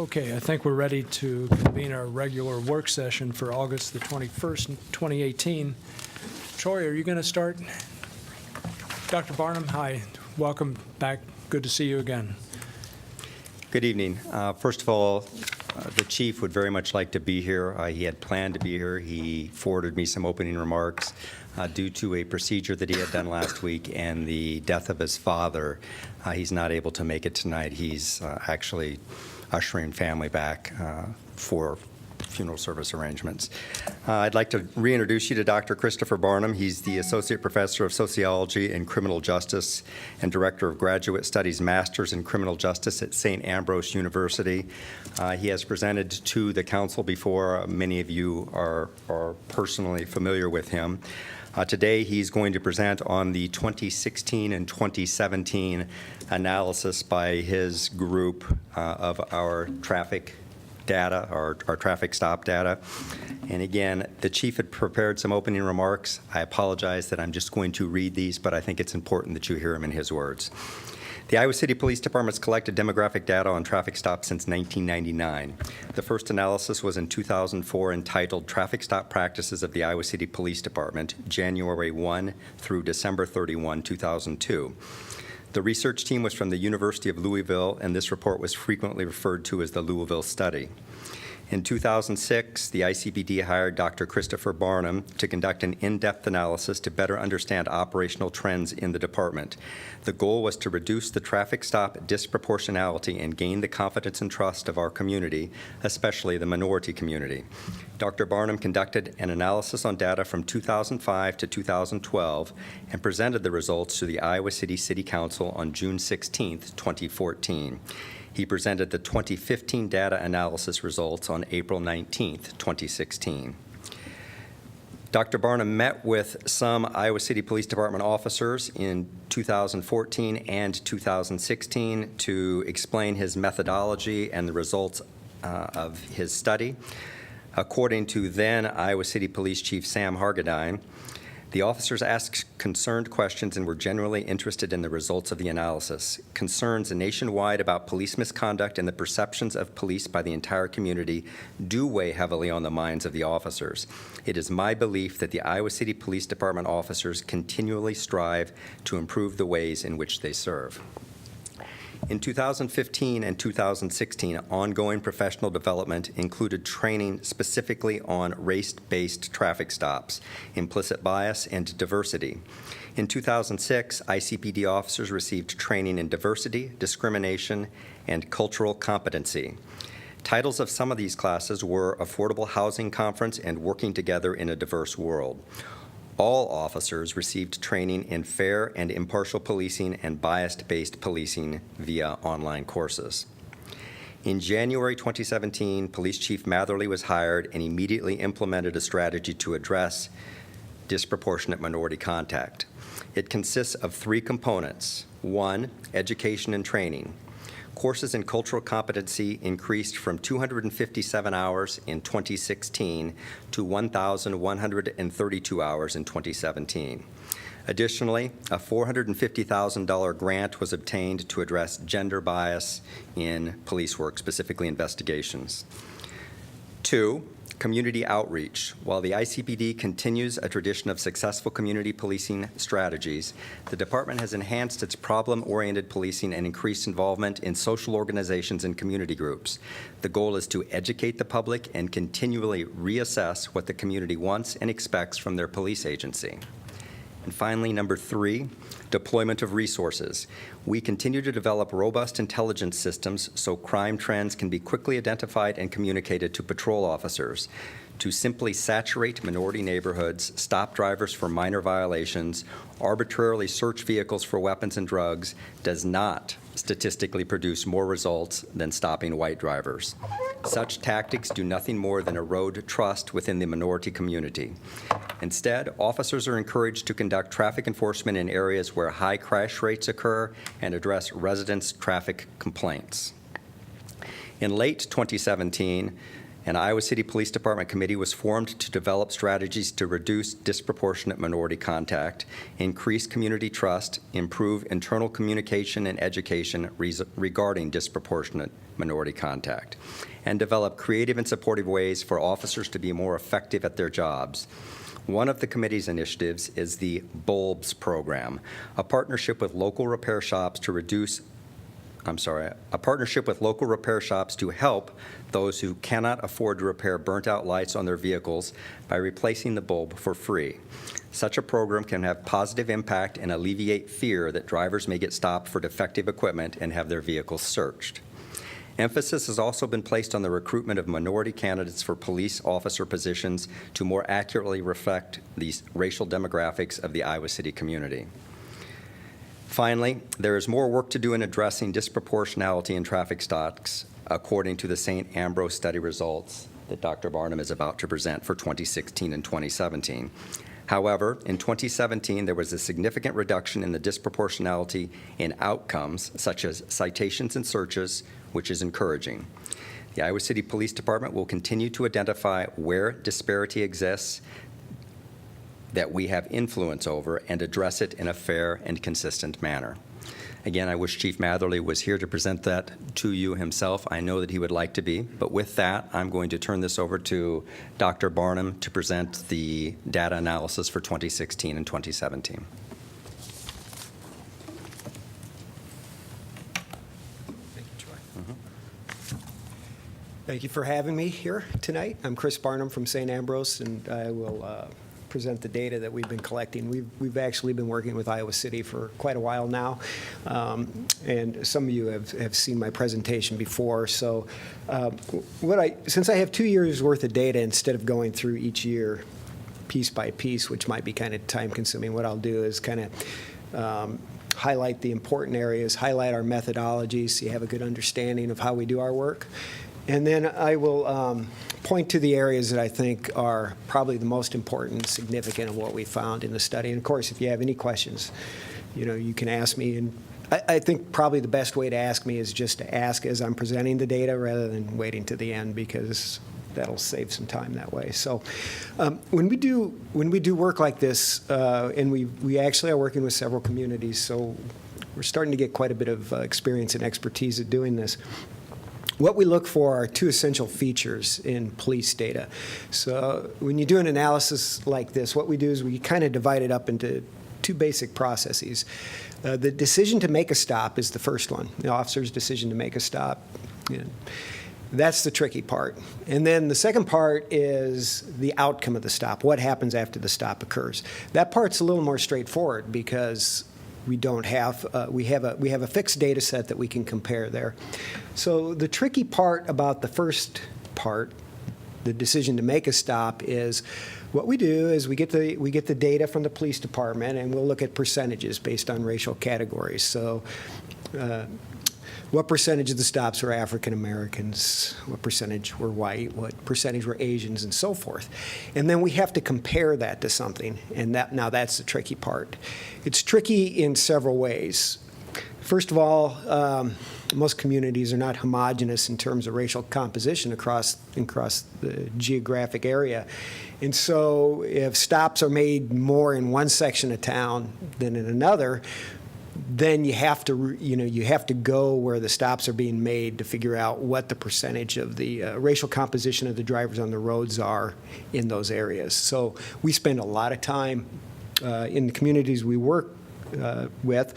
Okay, I think we're ready to convene our regular work session for August the 21st, 2018. Troy, are you going to start? Dr. Barnum, hi. Welcome back. Good to see you again. Good evening. First of all, the chief would very much like to be here. He had planned to be here. He forwarded me some opening remarks. Due to a procedure that he had done last week and the death of his father, he's not able to make it tonight. He's actually ushering family back for funeral service arrangements. I'd like to reintroduce you to Dr. Christopher Barnum. He's the Associate Professor of Sociology and Criminal Justice and Director of Graduate Studies Masters in Criminal Justice at St. Ambrose University. He has presented to the council before. Many of you are personally familiar with him. Today, he's going to present on the 2016 and 2017 analysis by his group of our traffic data, our traffic stop data. And again, the chief had prepared some opening remarks. I apologize that I'm just going to read these, but I think it's important that you hear him in his words. The Iowa City Police Department's collected demographic data on traffic stops since 1999. The first analysis was in 2004 entitled Traffic Stop Practices of the Iowa City Police Department, January 1 through December 31, 2002. The research team was from the University of Louisville, and this report was frequently referred to as the Louisville Study. In 2006, the ICPD hired Dr. Christopher Barnum to conduct an in-depth analysis to better understand operational trends in the department. The goal was to reduce the traffic stop disproportionality and gain the confidence and trust of our community, especially the minority community. Dr. Barnum conducted an analysis on data from 2005 to 2012 and presented the results to the Iowa City City Council on June 16, 2014. He presented the 2015 data analysis results on April 19, 2016. Dr. Barnum met with some Iowa City Police Department officers in 2014 and 2016 to explain his methodology and the results of his study. According to then Iowa City Police Chief Sam Hargadine, the officers asked concerned questions and were genuinely interested in the results of the analysis. Concerns nationwide about police misconduct and the perceptions of police by the entire community do weigh heavily on the minds of the officers. It is my belief that the Iowa City Police Department officers continually strive to improve the ways in which they serve. In 2015 and 2016, ongoing professional development included training specifically on race-based traffic stops, implicit bias, and diversity. In 2006, ICPD officers received training in diversity, discrimination, and cultural competency. Titles of some of these classes were Affordable Housing Conference and Working Together in a Diverse World. All officers received training in fair and impartial policing and bias-based policing via online courses. In January 2017, Police Chief Matherly was hired and immediately implemented a strategy to address disproportionate minority contact. It consists of three components. One, education and training. Courses in cultural competency increased from 257 hours in 2016 to 1,132 hours in 2017. Additionally, a $450,000 grant was obtained to address gender bias in police work, specifically investigations. Two, community outreach. While the ICPD continues a tradition of successful community policing strategies, the department has enhanced its problem-oriented policing and increased involvement in social organizations and community groups. The goal is to educate the public and continually reassess what the community wants and expects from their police agency. And finally, number three, deployment of resources. We continue to develop robust intelligence systems so crime trends can be quickly identified and communicated to patrol officers. To simply saturate minority neighborhoods, stop drivers for minor violations, arbitrarily search vehicles for weapons and drugs does not statistically produce more results than stopping white drivers. Such tactics do nothing more than erode trust within the minority community. Instead, officers are encouraged to conduct traffic enforcement in areas where high crash rates occur and address residents' traffic complaints. In late 2017, An Iowa City Police Department committee was formed to develop strategies to reduce disproportionate minority contact, increase community trust, improve internal communication and education regarding disproportionate minority contact, and develop creative and supportive ways for officers to be more effective at their jobs. One of the committee's initiatives is the Bulbs program, a partnership with local repair shops to help those who cannot afford to repair burnt-out lights on their vehicles by replacing the bulb for free. Such a program can have positive impact and alleviate fear that drivers may get stopped for defective equipment and have their vehicles searched. Emphasis has also been placed on the recruitment of minority candidates for police officer positions to more accurately reflect the racial demographics of the Iowa City community. Finally, there is more work to do in addressing disproportionality in traffic stops, according to the St. Ambrose study results that Dr. Barnum is about to present for 2016 and 2017. However, in 2017, there was a significant reduction in the disproportionality in outcomes, such as citations and searches, which is encouraging. The Iowa City Police Department will continue to identify where disparity exists that we have influence over and address it in a fair and consistent manner. Again, I wish Chief Matherly was here to present that to you himself. I know that he would like to be, but with that, I'm going to turn this over to Dr. Barnum to present the data analysis for 2016 and 2017. Thank you for having me here tonight. I'm Chris Barnum from St. Ambrose, and I will present the data that we've been collecting. We've actually been working with Iowa City for quite a while now, and some of you have seen my presentation before. So since I have 2 years worth of data instead of going through each year piece by piece, which might be kind of time consuming, what I'll do is kind of highlight the important areas, highlight our methodologies so you have a good understanding of how we do our work. And then I will point to the areas that I think are probably the most important and significant of what we found in the study. And of course, if you have any questions, you can ask me. And I think probably the best way to ask me is just to ask as I'm presenting the data rather than waiting to the end, because that'll save some time that way. So when we do work like this, and we actually are working with several communities, so we're starting to get quite a bit of experience and expertise at doing this. What we look for are two essential features in police data. So when you do an analysis like this, what we do is we kind of divide it up into two basic processes. The decision to make a stop is the first one, the officer's decision to make a stop. That's the tricky part. And then the second part is the outcome of the stop, what happens after the stop occurs. That part's a little more straightforward because we have a fixed data set that we can compare there. So the tricky part about the first part, the decision to make a stop, is what we do is we get the data from the police department, and we'll look at percentages based on racial categories. So what percentage of the stops were African Americans, what percentage were white, what percentage were Asians, and so forth. And then we have to compare that to something, and now that's the tricky part. It's tricky in several ways. First of all, most communities are not homogeneous in terms of racial composition across the geographic area. And so if stops are made more in one section of town than in another, then you have to go where the stops are being made to figure out what the percentage of the racial composition of the drivers on the roads are in those areas. So we spend a lot of time in the communities we work with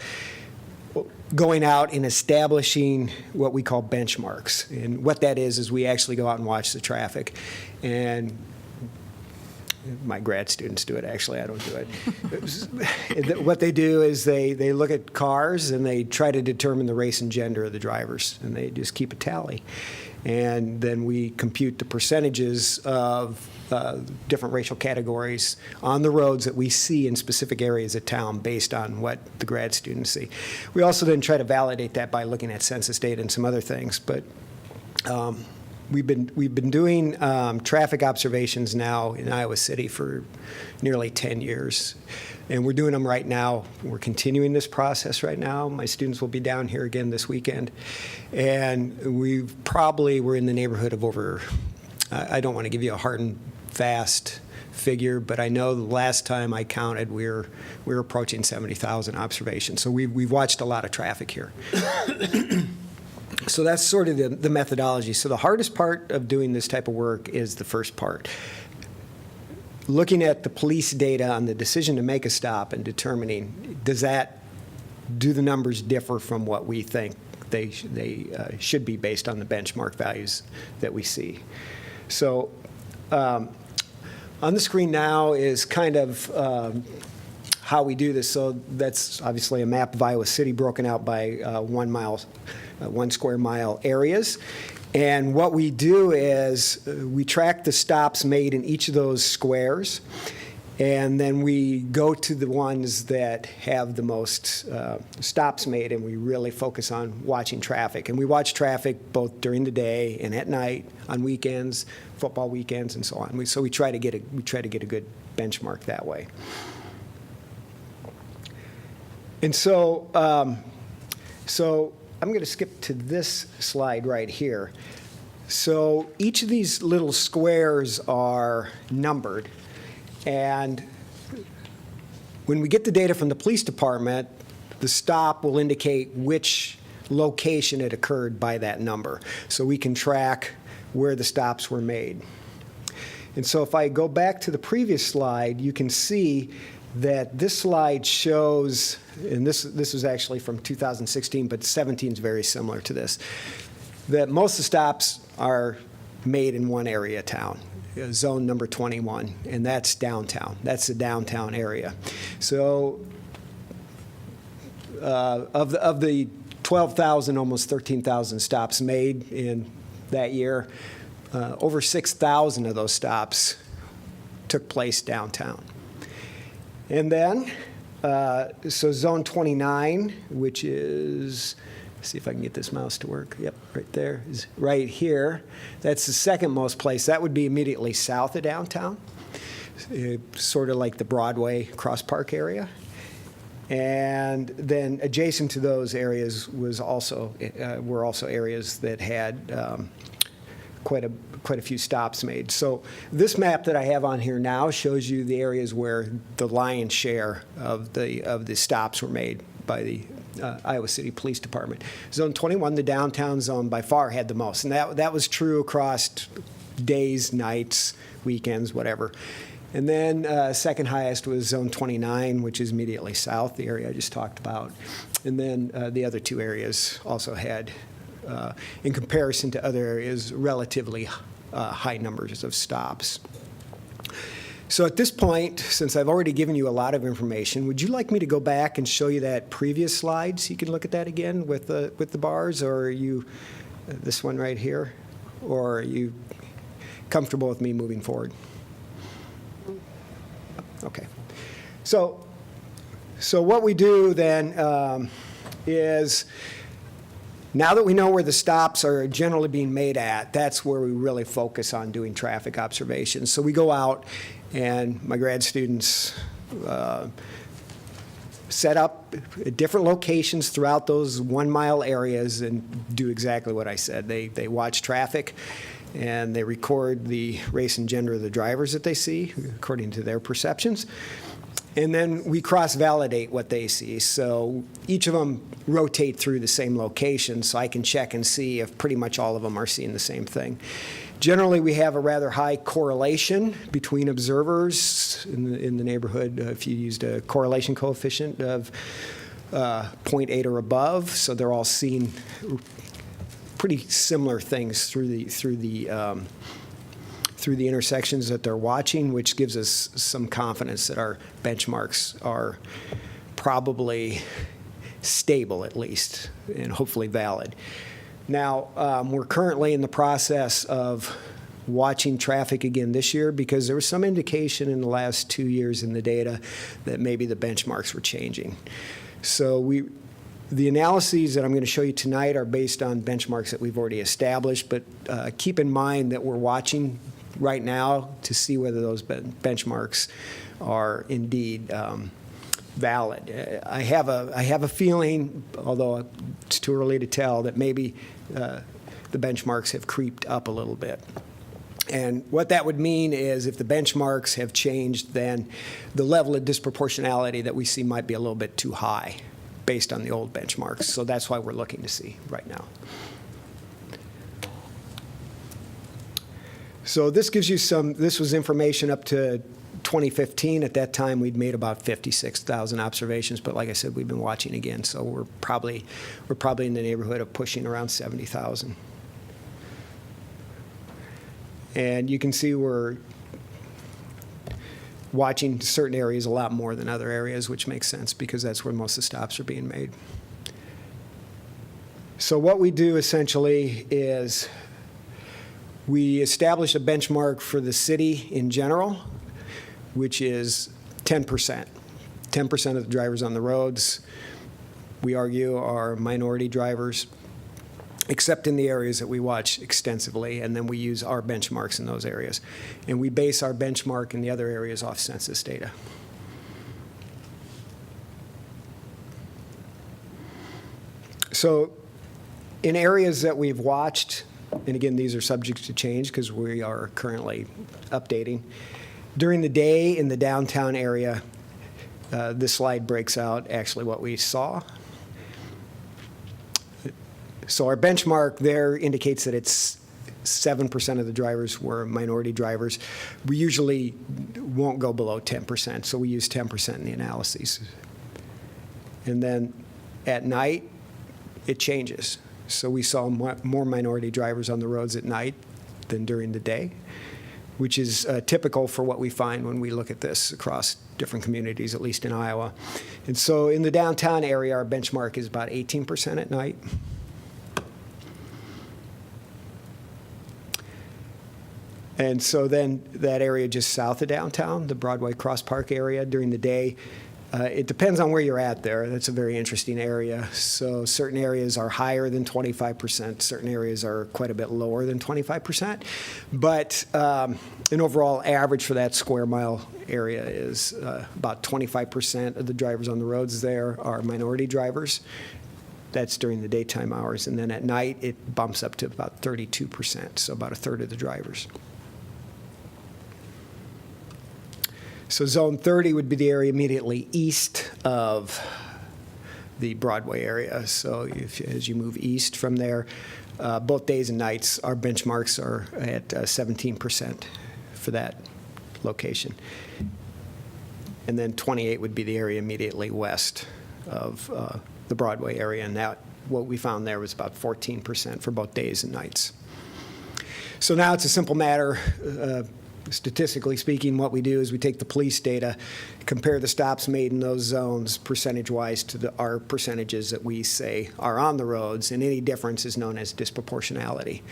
going out and establishing what we call benchmarks. And what that is we actually go out and watch the traffic. And my grad students do it, actually. I don't do it. What they do is they look at cars and they try to determine the race and gender of the drivers, and they just keep a tally. And then we compute the percentages of different racial categories on the roads that we see in specific areas of town based on what the grad students see. We also then try to validate that by looking at census data and some other things. But we've been doing traffic observations now in Iowa City for nearly 10 years. And we're doing them right now. We're continuing this process right now. My students will be down here again this weekend. And we're in the neighborhood of over I don't want to give you a hard and fast figure, but I know the last time I counted, we were approaching 70,000 observations. So we've watched a lot of traffic here. So that's sort of the methodology. So the hardest part of doing this type of work is the first part. Looking at the police data on the decision to make a stop and determining, do the numbers differ from what we think they should be based on the benchmark values that we see. So on the screen now is kind of how we do this. So that's obviously a map of Iowa City broken out by 1 square mile areas. And what we do is we track the stops made in each of those squares, and then we go to the ones that have the most stops made, and we really focus on watching traffic. And we watch traffic both during the day and at night, on weekends, football weekends, and so on. So we try to get a good benchmark that way. And so I'm going to skip to this slide right here. So each of these little squares are numbered, and when we get the data from the police department, the stop will indicate which location it occurred by that number. So we can track where the stops were made. And so if I go back to the previous slide, you can see that this slide shows, and this was actually from 2016, but 17 is very similar to this, that most of the stops are made in one area of town, zone number 21, and that's downtown. That's the downtown area. So of the 12,000, almost 13,000 stops made in that year, over 6,000 of those stops took place downtown. And then, so zone 29, which is, let's see if I can get this mouse to work. Yep, right there, is right here. That's the second most place. That would be immediately south of downtown, sort of like the Broadway Cross Park area. And then adjacent to those areas were also areas that had quite a few stops made. So this map that I have on here now shows you the areas where the lion's share of the stops were made by the Iowa City Police Department. Zone 21, the downtown zone, by far had the most, and that was true across days, nights, weekends, whatever. And then second highest was zone 29, which is immediately south, the area I just talked about. And then the other two areas also had, in comparison to other areas, relatively high numbers of stops. So at this point, since I've already given you a lot of information, would you like me to go back and show you that previous slide so you can look at that again with the bars, or are you, this one right here, or are you comfortable with me moving forward? Okay. So what we do then is, now that we know where the stops are generally being made at, that's where we really focus on doing traffic observations. So we go out, and my grad students set up at different locations throughout those 1 mile areas and do exactly what I said. They watch traffic, and they record the race and gender of the drivers that they see according to their perceptions. And then we cross-validate what they see. So each of them rotate through the same location, so I can check and see if pretty much all of them are seeing the same thing. Generally, we have a rather high correlation between observers in the neighborhood if you used a correlation coefficient of 0.8 or above. So they're all seeing pretty similar things through the intersections that they're watching, which gives us some confidence that our benchmarks are probably stable, at least, and hopefully valid. Now, we're currently in the process of watching traffic again this year, because there was some indication in the last 2 years in the data that maybe the benchmarks were changing. So the analyses that I'm going to show you tonight are based on benchmarks that we've already established, but keep in mind that we're watching right now to see whether those benchmarks are indeed valid. I have a feeling, although it's too early to tell, that maybe the benchmarks have creeped up a little bit. And what that would mean is if the benchmarks have changed, then the level of disproportionality that we see might be a little bit too high based on the old benchmarks. So that's why we're looking to see right now. So this gives you this was information up to 2015. At that time, we'd made about 56,000 observations, but like I said, we've been watching again, so we're probably in the neighborhood of pushing around 70,000. And you can see we're watching certain areas a lot more than other areas, which makes sense because that's where most of the stops are being made. So what we do essentially is we establish a benchmark for the city in general, which is 10%. 10% of the drivers on the roads, we argue, are minority drivers, except in the areas that we watch extensively, and then we use our benchmarks in those areas. And we base our benchmark in the other areas off census data. So in areas that we've watched, and again, these are subject to change because we are currently updating. During the day in the downtown area, this slide breaks out actually what we saw. So our benchmark there indicates that it's 7% of the drivers were minority drivers. We usually won't go below 10%, so we use 10% in the analyses. And then at night, it changes. So we saw more minority drivers on the roads at night than during the day, which is typical for what we find when we look at this across different communities, at least in Iowa. And so in the downtown area, our benchmark is about 18% at night. And so then that area just south of downtown, the Broadway Cross Park area, during the day, it depends on where you're at there. That's a very interesting area. So certain areas are higher than 25%. Certain areas are quite a bit lower than 25%. But an overall average for that square mile area is about 25% of the drivers on the roads there are minority drivers. That's during the daytime hours. And then at night, it bumps up to about 32%, so about a third of the drivers. So zone 30 would be the area immediately east of the Broadway area. So as you move east from there, both days and nights, our benchmarks are at 17% for that location. And then 28 would be the area immediately west of the Broadway area. And that, what we found there was about 14% for both days and nights. So now it's a simple matter. Statistically speaking, what we do is we take the police data, compare the stops made in those zones percentage-wise to our percentages that we say are on the roads, and any difference is known as disproportionality.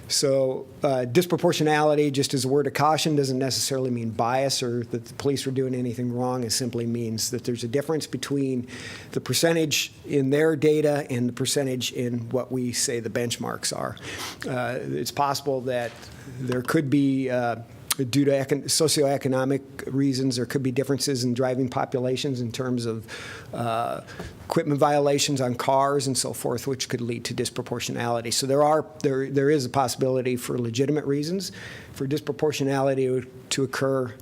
So disproportionality, just as a word of caution, doesn't necessarily mean bias or that the police are doing anything wrong. It simply means that there's a difference between the percentage in their data and the percentage in what we say the benchmarks are. It's possible that there could be due to socioeconomic reasons, there could be differences in driving populations in terms of equipment violations on cars and so forth, which could lead to disproportionality. So there is a possibility for legitimate reasons for disproportionality to occur,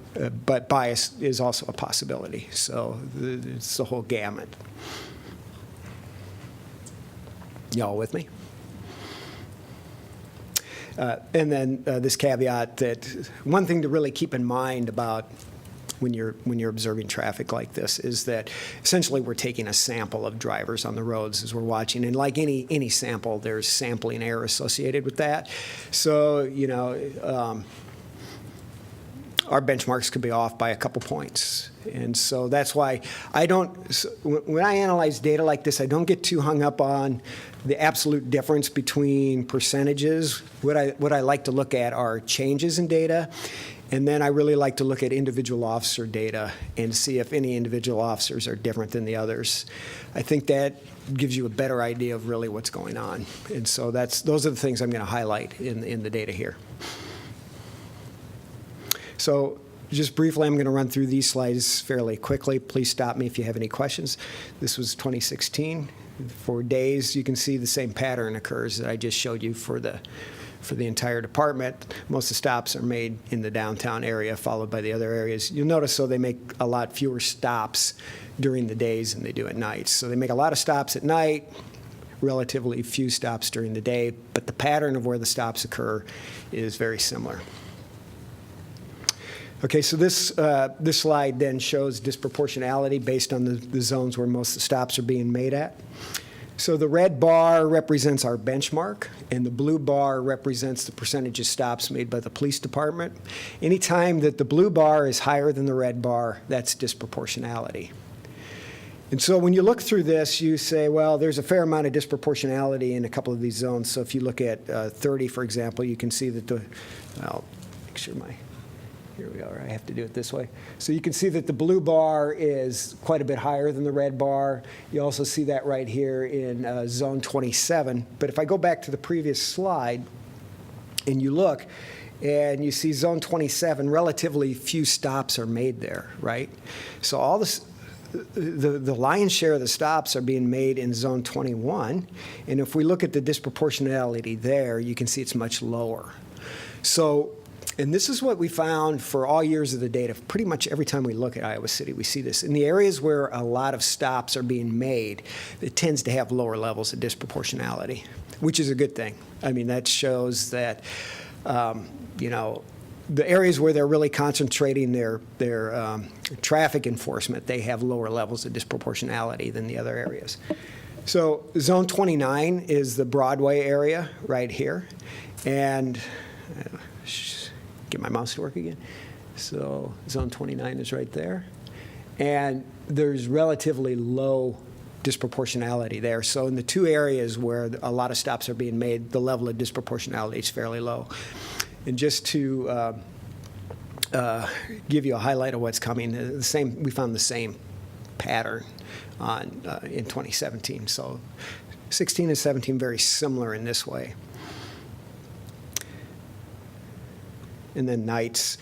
but bias is also a possibility. So it's the whole gamut. Y'all with me? And then this caveat that one thing to really keep in mind about when you're observing traffic like this is that essentially we're taking a sample of drivers on the roads as we're watching, and like any sample, there's sampling error associated with that. So our benchmarks could be off by a couple points. And so that's why when I analyze data like this, I don't get too hung up on the absolute difference between percentages. What I like to look at are changes in data, and then I really like to look at individual officer data and see if any individual officers are different than the others. I think that gives you a better idea of really what's going on. And so those are the things I'm going to highlight in the data here. So just briefly, I'm going to run through these slides fairly quickly. Please stop me if you have any questions. This was 2016. For days, you can see the same pattern occurs that I just showed you for the for the entire department. Most of the stops are made in the downtown area, followed by the other areas. You'll notice, so they make a lot fewer stops during the days than they do at nights. So they make a lot of stops at night, relatively few stops during the day, but the pattern of where the stops occur is very similar. Okay, so this slide then shows disproportionality based on the zones where most of the stops are being made at. So the red bar represents our benchmark, and the blue bar represents the percentage of stops made by the police department. Anytime that the blue bar is higher than the red bar, that's disproportionality. And so when you look through this, you say, well, there's a fair amount of disproportionality in a couple of these zones. So if you look at 30, for example, you can see that I'll make sure here we are, I have to do it this way. So you can see that the blue bar is quite a bit higher than the red bar. You also see that right here in zone 27. But if I go back to the previous slide and you look, and you see zone 27, relatively few stops are made there, right? So all this, the lion's share of the stops are being made in zone 21. And if we look at the disproportionality there, you can see it's much lower. So, and this is what we found for all years of the data. Pretty much every time we look at Iowa City, we see this. In the areas where a lot of stops are being made, it tends to have lower levels of disproportionality, which is a good thing. I mean, that shows that, the areas where they're really concentrating their traffic enforcement, they have lower levels of disproportionality than the other areas. So zone 29 is the Broadway area right here. And get my mouse to work again. So zone 29 is right there. And there's relatively low disproportionality there. So in the two areas where a lot of stops are being made, the level of disproportionality is fairly low. And just to give you a highlight of what's coming, we found the same pattern in 2017. So 16 and 17 very similar in this way. And then nights.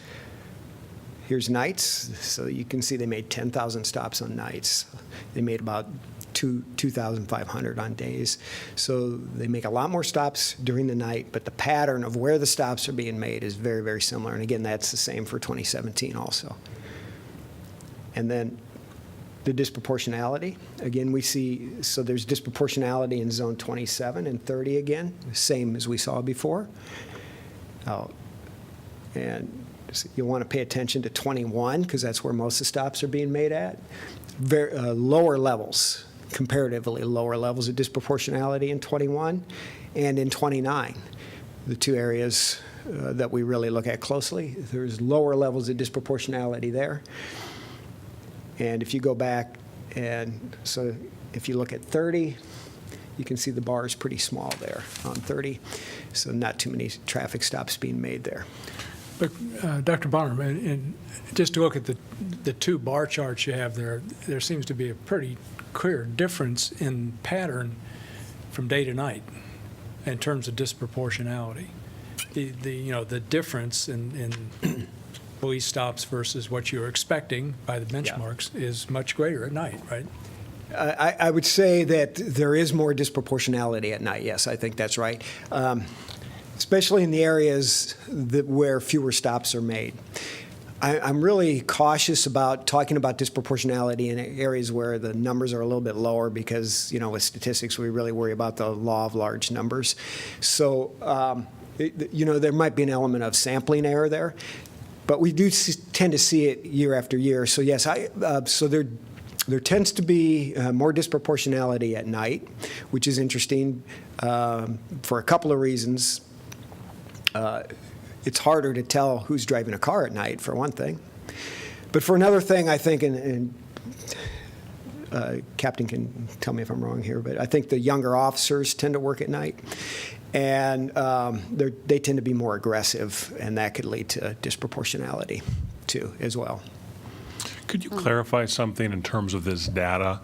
Here's nights. So you can see they made 10,000 stops on nights. They made about 2,500 on days. So they make a lot more stops during the night, but the pattern of where the stops are being made is very, very similar. And again, that's the same for 2017 also. And then the disproportionality. Again, we see, so there's disproportionality in zone 27 and 30 again, same as we saw before. And you'll want to pay attention to 21 because that's where most of the stops are being made at. Lower levels, comparatively lower levels of disproportionality in 21 and in 29. The two areas that we really look at closely, there's lower levels of disproportionality there. And if you go back, and so if you look at 30, you can see the bar is pretty small there on 30. So not too many traffic stops being made there. But Dr. Barnum, and just to look at the two bar charts you have there, there seems to be a pretty clear difference in pattern from day to night in terms of disproportionality. The difference in police stops versus what you're expecting by the benchmarks is much greater at night, right? I would say that there is more disproportionality at night. Yes, I think that's right. Especially in the areas where fewer stops are made. I'm really cautious about talking about disproportionality in areas where the numbers are a little bit lower because, with statistics, we really worry about the law of large numbers. So, there might be an element of sampling error there, but we do tend to see it year after year. So, yes, so there tends to be more disproportionality at night, which is interesting for a couple of reasons. It's harder to tell who's driving a car at night, for one thing. But for another thing, I think, and Captain can tell me if I'm wrong here, but I think the younger officers tend to work at night. And they tend to be more aggressive, and that could lead to disproportionality, too, as well. Could you clarify something in terms of this data?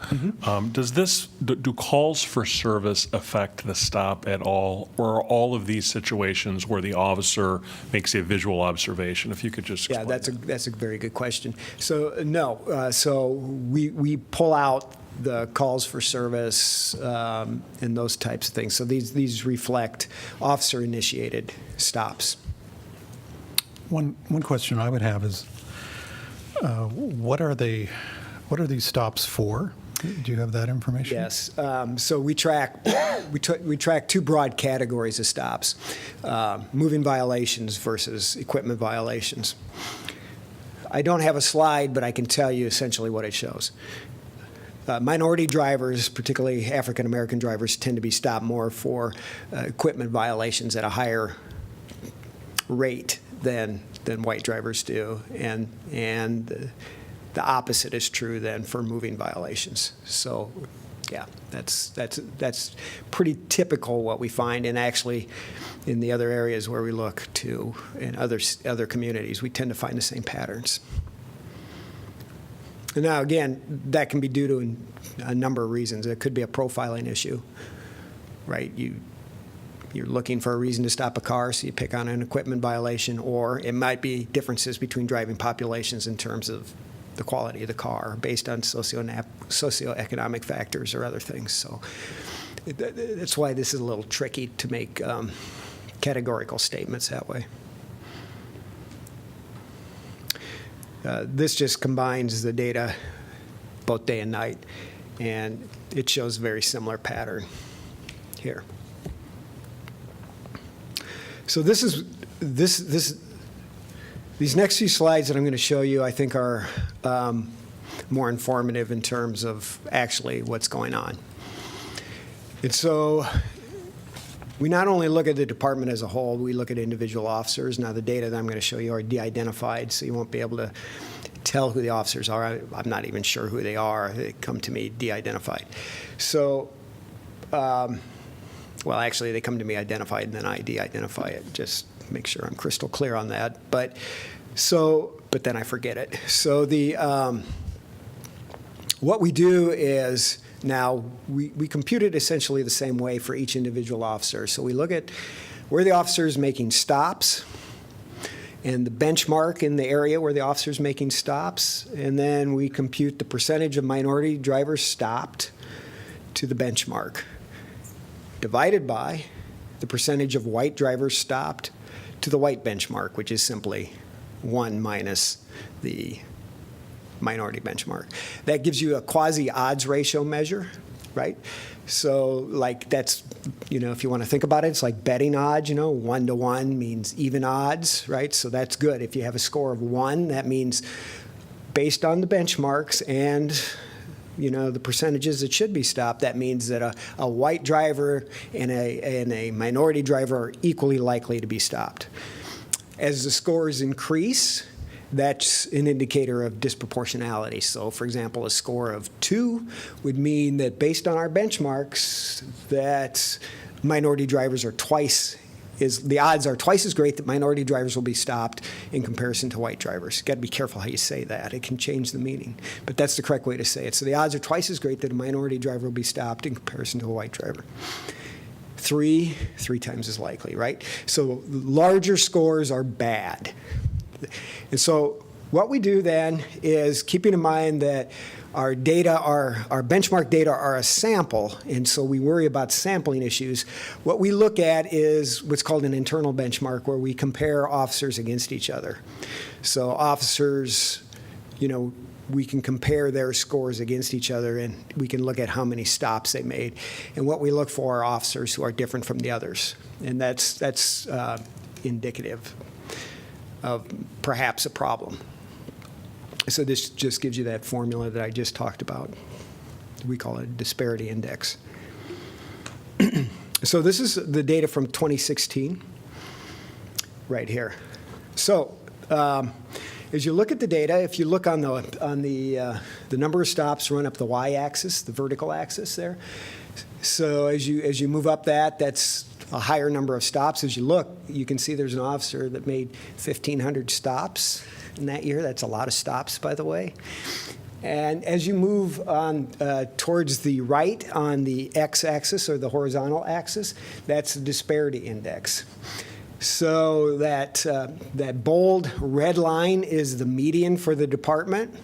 Do calls for service affect the stop at all, or are all of these situations where the officer makes a visual observation? If you could just Yeah, explain that's a very good question. So, no, so we pull out the calls for service and those types of things. So these reflect officer-initiated stops. One question I would have is, what are these stops for? Do you have that information? Yes. So we track two broad categories of stops: moving violations versus equipment violations. I don't have a slide, but I can tell you essentially what it shows. Minority drivers, particularly African American drivers, tend to be stopped more for equipment violations at a higher rate than white drivers do, and the opposite is true then for moving violations. So, yeah, that's pretty typical what we find, and actually, in the other areas where we look to, in other communities, we tend to find the same patterns. Now, again, that can be due to a number of reasons. It could be a profiling issue, right? You're looking for a reason to stop a car, so you pick on an equipment violation, or it might be differences between driving populations in terms of the quality of the car based on socioeconomic factors or other things. So that's why this is a little tricky to make categorical statements that way. This just combines the data both day and night, and it shows a very similar pattern here. So these next few slides that I'm going to show you, I think, are more informative in terms of actually what's going on. And so we not only look at the department as a whole, we look at individual officers. Now, the data that I'm going to show you are de-identified, so you won't be able to tell who the officers are. I'm not even sure who they are. They come to me de-identified. So, well, actually, they come to me identified, and then I de-identify it. Just make sure I'm crystal clear on that. But then I forget it. So what we do is now we compute it essentially the same way for each individual officer. So we look at where the officer is making stops and the benchmark in the area where the officer is making stops, and then we compute the percentage of minority drivers stopped to the benchmark, divided by the percentage of white drivers stopped to the white benchmark, which is simply 1 minus the minority benchmark. That gives you a quasi-odds ratio measure, right? So, like, that's, if you want to think about it, it's like betting odds, 1 to 1 means even odds, right? So that's good. If you have a score of 1, that means based on the benchmarks and the percentages that should be stopped, that means that a white driver and a minority driver are equally likely to be stopped. As the scores increase, that's an indicator of disproportionality. So, for example, a score of 2 would mean that based on our benchmarks, that minority drivers are the odds are twice as great that minority drivers will be stopped in comparison to white drivers. You've got to be careful how you say that. It can change the meaning. But that's the correct way to say it. So the odds are twice as great that a minority driver will be stopped in comparison to a white driver. 3 times as likely, right? So larger scores are bad. And so what we do then is, keeping in mind that our benchmark data are a sample, and so we worry about sampling issues, what we look at is what's called an internal benchmark, where we compare officers against each other. So officers, we can compare their scores against each other, and we can look at how many stops they made. And what we look for are officers who are different from the others, and that's indicative of perhaps a problem. So this just gives you that formula that I just talked about. We call it a disparity index. So this is the data from 2016, right here. So as you look at the data, if you look on the number of stops run up the y-axis, the vertical axis there. So as you move up that's a higher number of stops. As you look, you can see there's an officer that made 1,500 stops in that year. That's a lot of stops, by the way. And as you move on towards the right on the x-axis or the horizontal axis, that's the disparity index. So that bold red line is the median for the department,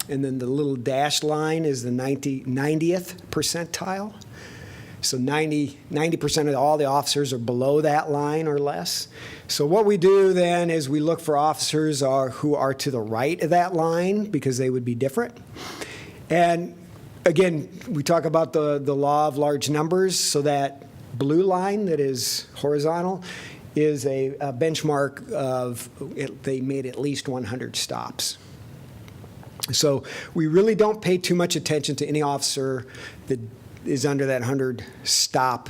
and then the little dashed line is the 90th percentile. So 90% of all the officers are below that line or less. So what we do then is we look for officers who are to the right of that line because they would be different. And again, we talk about the law of large numbers. So that blue line that is horizontal is a benchmark of they made at least 100 stops. So we really don't pay too much attention to any officer that is under that 100 stop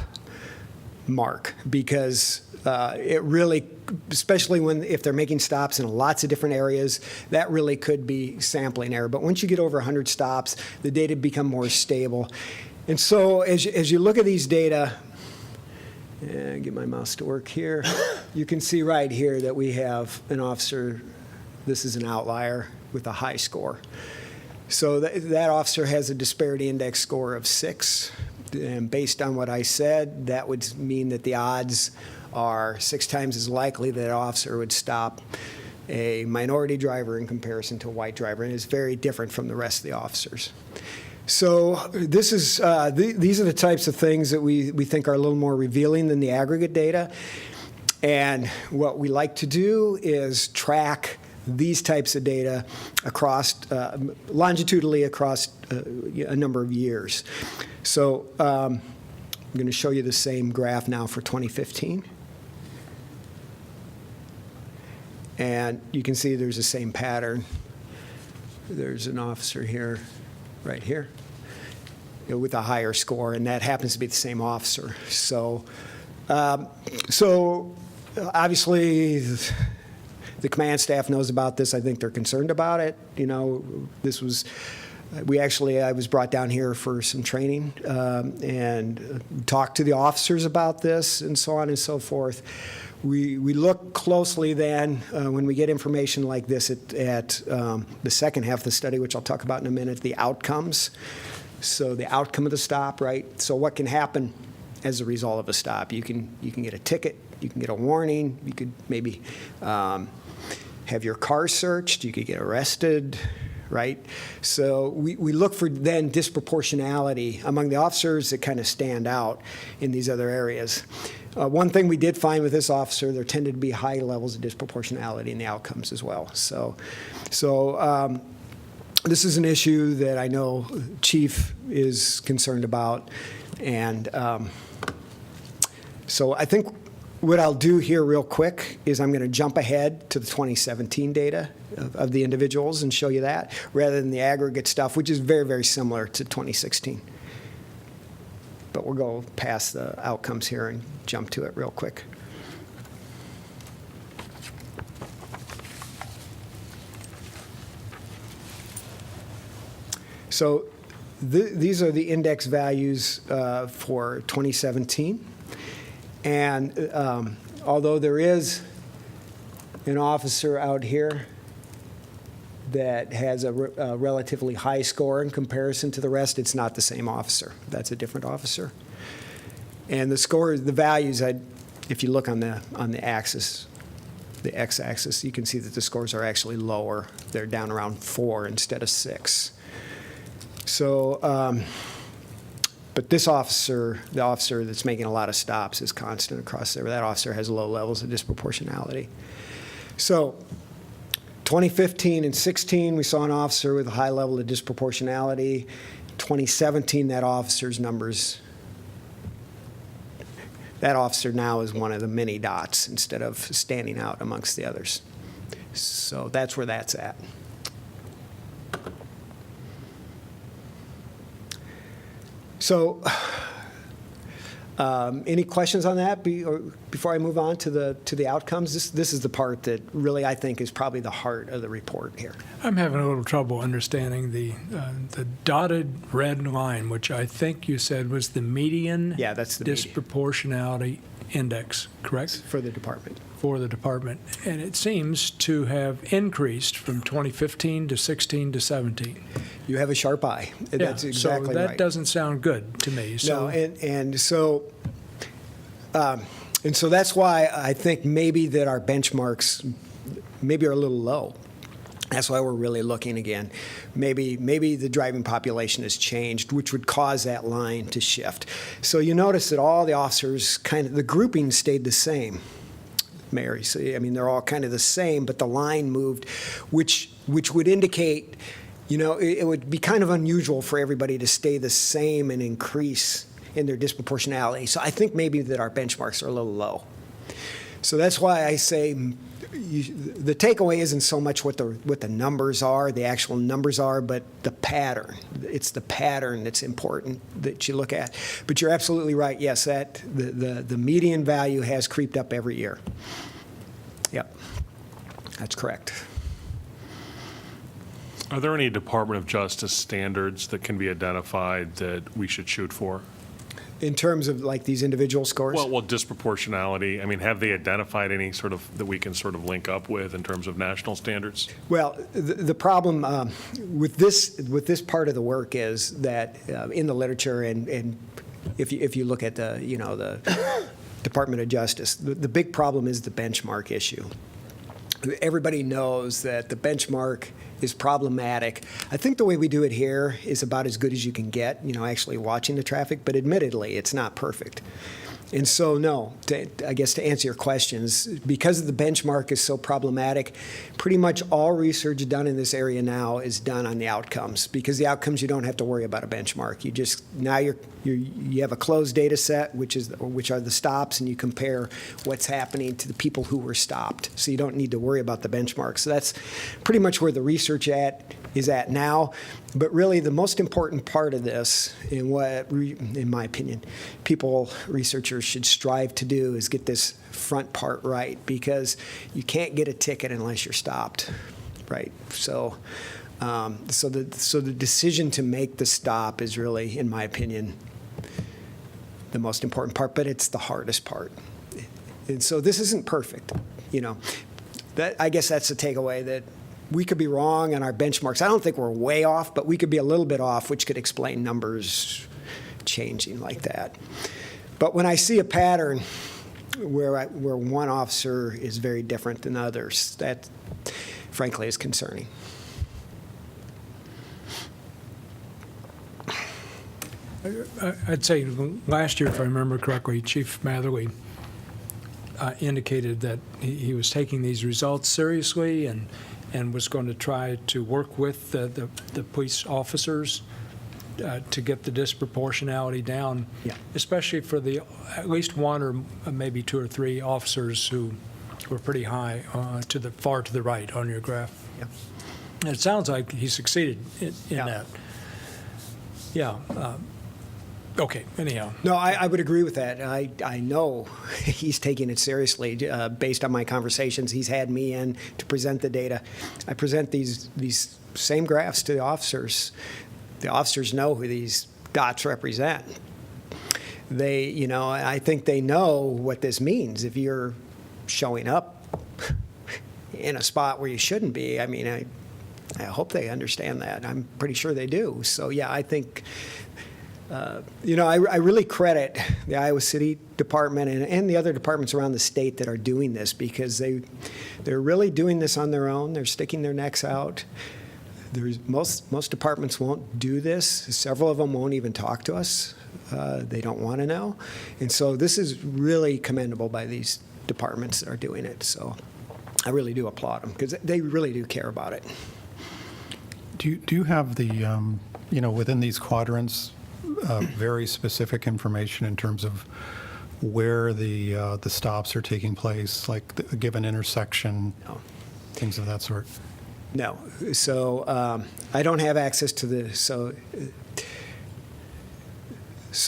mark because it really, especially if they're making stops in lots of different areas, that really could be sampling error. But once you get over 100 stops, the data become more stable. And so as you look at these data, get my mouse to work here, you can see right here that we have an officer, this is an outlier with a high score. So that officer has a disparity index score of 6. And based on what I said, that would mean that the odds are 6 times as likely that an officer would stop a minority driver in comparison to a white driver, and it's very different from the rest of the officers. So this is these are the types of things that we think are a little more revealing than the aggregate data. And what we like to do is track these types of data across longitudinally across a number of years. So I'm going to show you the same graph now for 2015. And you can see there's the same pattern. There's an officer here, right here, with a higher score, and that happens to be the same officer. So, obviously, the command staff knows about this. I think they're concerned about it. You know, this was, I was brought down here for some training and talked to the officers about this and so on and so forth. We look closely then when we get information like this at the second half of the study, which I'll talk about in a minute, the outcomes. So the outcome of the stop, right? So what can happen as a result of a stop? You can get a ticket, you can get a warning, you could maybe have your car searched, you could get arrested, right? So we look for then disproportionality among the officers that kind of stand out in these other areas. One thing we did find with this officer, there tended to be high levels of disproportionality in the outcomes as well. So this is an issue that I know Chief is concerned about. And so I think what I'll do here real quick is I'm going to jump ahead to the 2017 data of the individuals and show you that, rather than the aggregate stuff, which is very, very similar to 2016. But we'll go past the outcomes here and jump to it real quick. So these are the index values for 2017. And although there is an officer out here that has a relatively high score in comparison to the rest, it's not the same officer. That's a different officer. And the score, the values, if you look on the axis, the x-axis, you can see that the scores are actually lower. They're down around 4 instead of 6. So, but this officer, the officer that's making a lot of stops, is constant across there. That officer has low levels of disproportionality. So 2015 and 16, we saw an officer with a high level of disproportionality. 2017, that officer's numbers, that officer now is one of the many dots instead of standing out amongst the others. So that's where that's at. So any questions on that before I move on to the outcomes? This is the part that really I think is probably the heart of the report here. I'm having a little trouble understanding the dotted red line, which I think you said was the median Yeah, that's the median. disproportionality index, correct? For the department. For the department. And it seems to have increased from 2015 to 16 to 17. You have a sharp eye. That's Yeah, exactly so that right. doesn't sound good to me. No, So and so that's why I think maybe that our benchmarks maybe are a little low. That's why we're really looking again. Maybe the driving population has changed, which would cause that line to shift. So you notice that all the officers the grouping stayed the same, Mary. So, I mean, they're all kind of the same, but the line moved, which would indicate, it would be kind of unusual for everybody to stay the same and increase in their disproportionality. So I think maybe that our benchmarks are a little low. So that's why I say the takeaway isn't so much what the numbers are, the actual numbers are, but the pattern. It's the pattern that's important that you look at. But you're absolutely right. Yes, that the median value has creeped up every year. Yep, that's correct. Are there any Department of Justice standards that can be identified that we should shoot for? In terms of like these individual scores? Well, disproportionality. I mean, have they identified any sort of that we can sort of link up with in terms of national standards? Well, the problem with this part of the work is that in the literature and if you look at the Department of Justice, the big problem is the benchmark issue. Everybody knows that the benchmark is problematic. I think the way we do it here is about as good as you can get, actually watching the traffic, but admittedly, it's not perfect. And so, no, I guess to answer your questions, because the benchmark is so problematic, pretty much all research done in this area now is done on the outcomes, because the outcomes you don't have to worry about a benchmark. You just, now you have a closed data set, which are the stops, and you compare what's happening to the people who were stopped. So you don't need to worry about the benchmark. So that's pretty much where the research is at now. But really, the most important part of this, and what, in my opinion, researchers should strive to do is get this front part right, because you can't get a ticket unless you're stopped, right? So, so the decision to make the stop is really, in my opinion, the most important part, but it's the hardest part. And so this isn't perfect, I guess that's the takeaway, that we could be wrong on our benchmarks. I don't think we're way off, but we could be a little bit off, which could explain numbers changing like that. But when I see a pattern where one officer is very different than others, that frankly is concerning. I'd say last year, if I remember correctly, Chief Matherly indicated that he was taking these results seriously and was going to try to work with the police officers to get the disproportionality down, Yeah. especially for at least one or maybe two or three officers who were pretty high far to the right on your graph. Yeah. And it sounds like he succeeded in Yeah. that. Yeah. Okay, anyhow. No, I would agree with that. I know he's taking it seriously. Based on my conversations, he's had me in to present the data. I present these same graphs to the officers. The officers know who these dots represent. I think they know what this means. If you're showing up in a spot where you shouldn't be, I mean, I hope they understand that. I'm pretty sure they do. So, yeah, I think... I really credit the Iowa City Department and the other departments around the state that are doing this, because they're really doing this on their own. They're sticking their necks out. Most departments won't do this. Several of them won't even talk to us. They don't want to know. And so this is really commendable by these departments that are doing it. So I really do applaud them, because they really do care about it. Do you have the, within these quadrants, very specific information in terms of where the stops are taking place, like a given intersection, No. things of that sort? No. So I don't have access to the so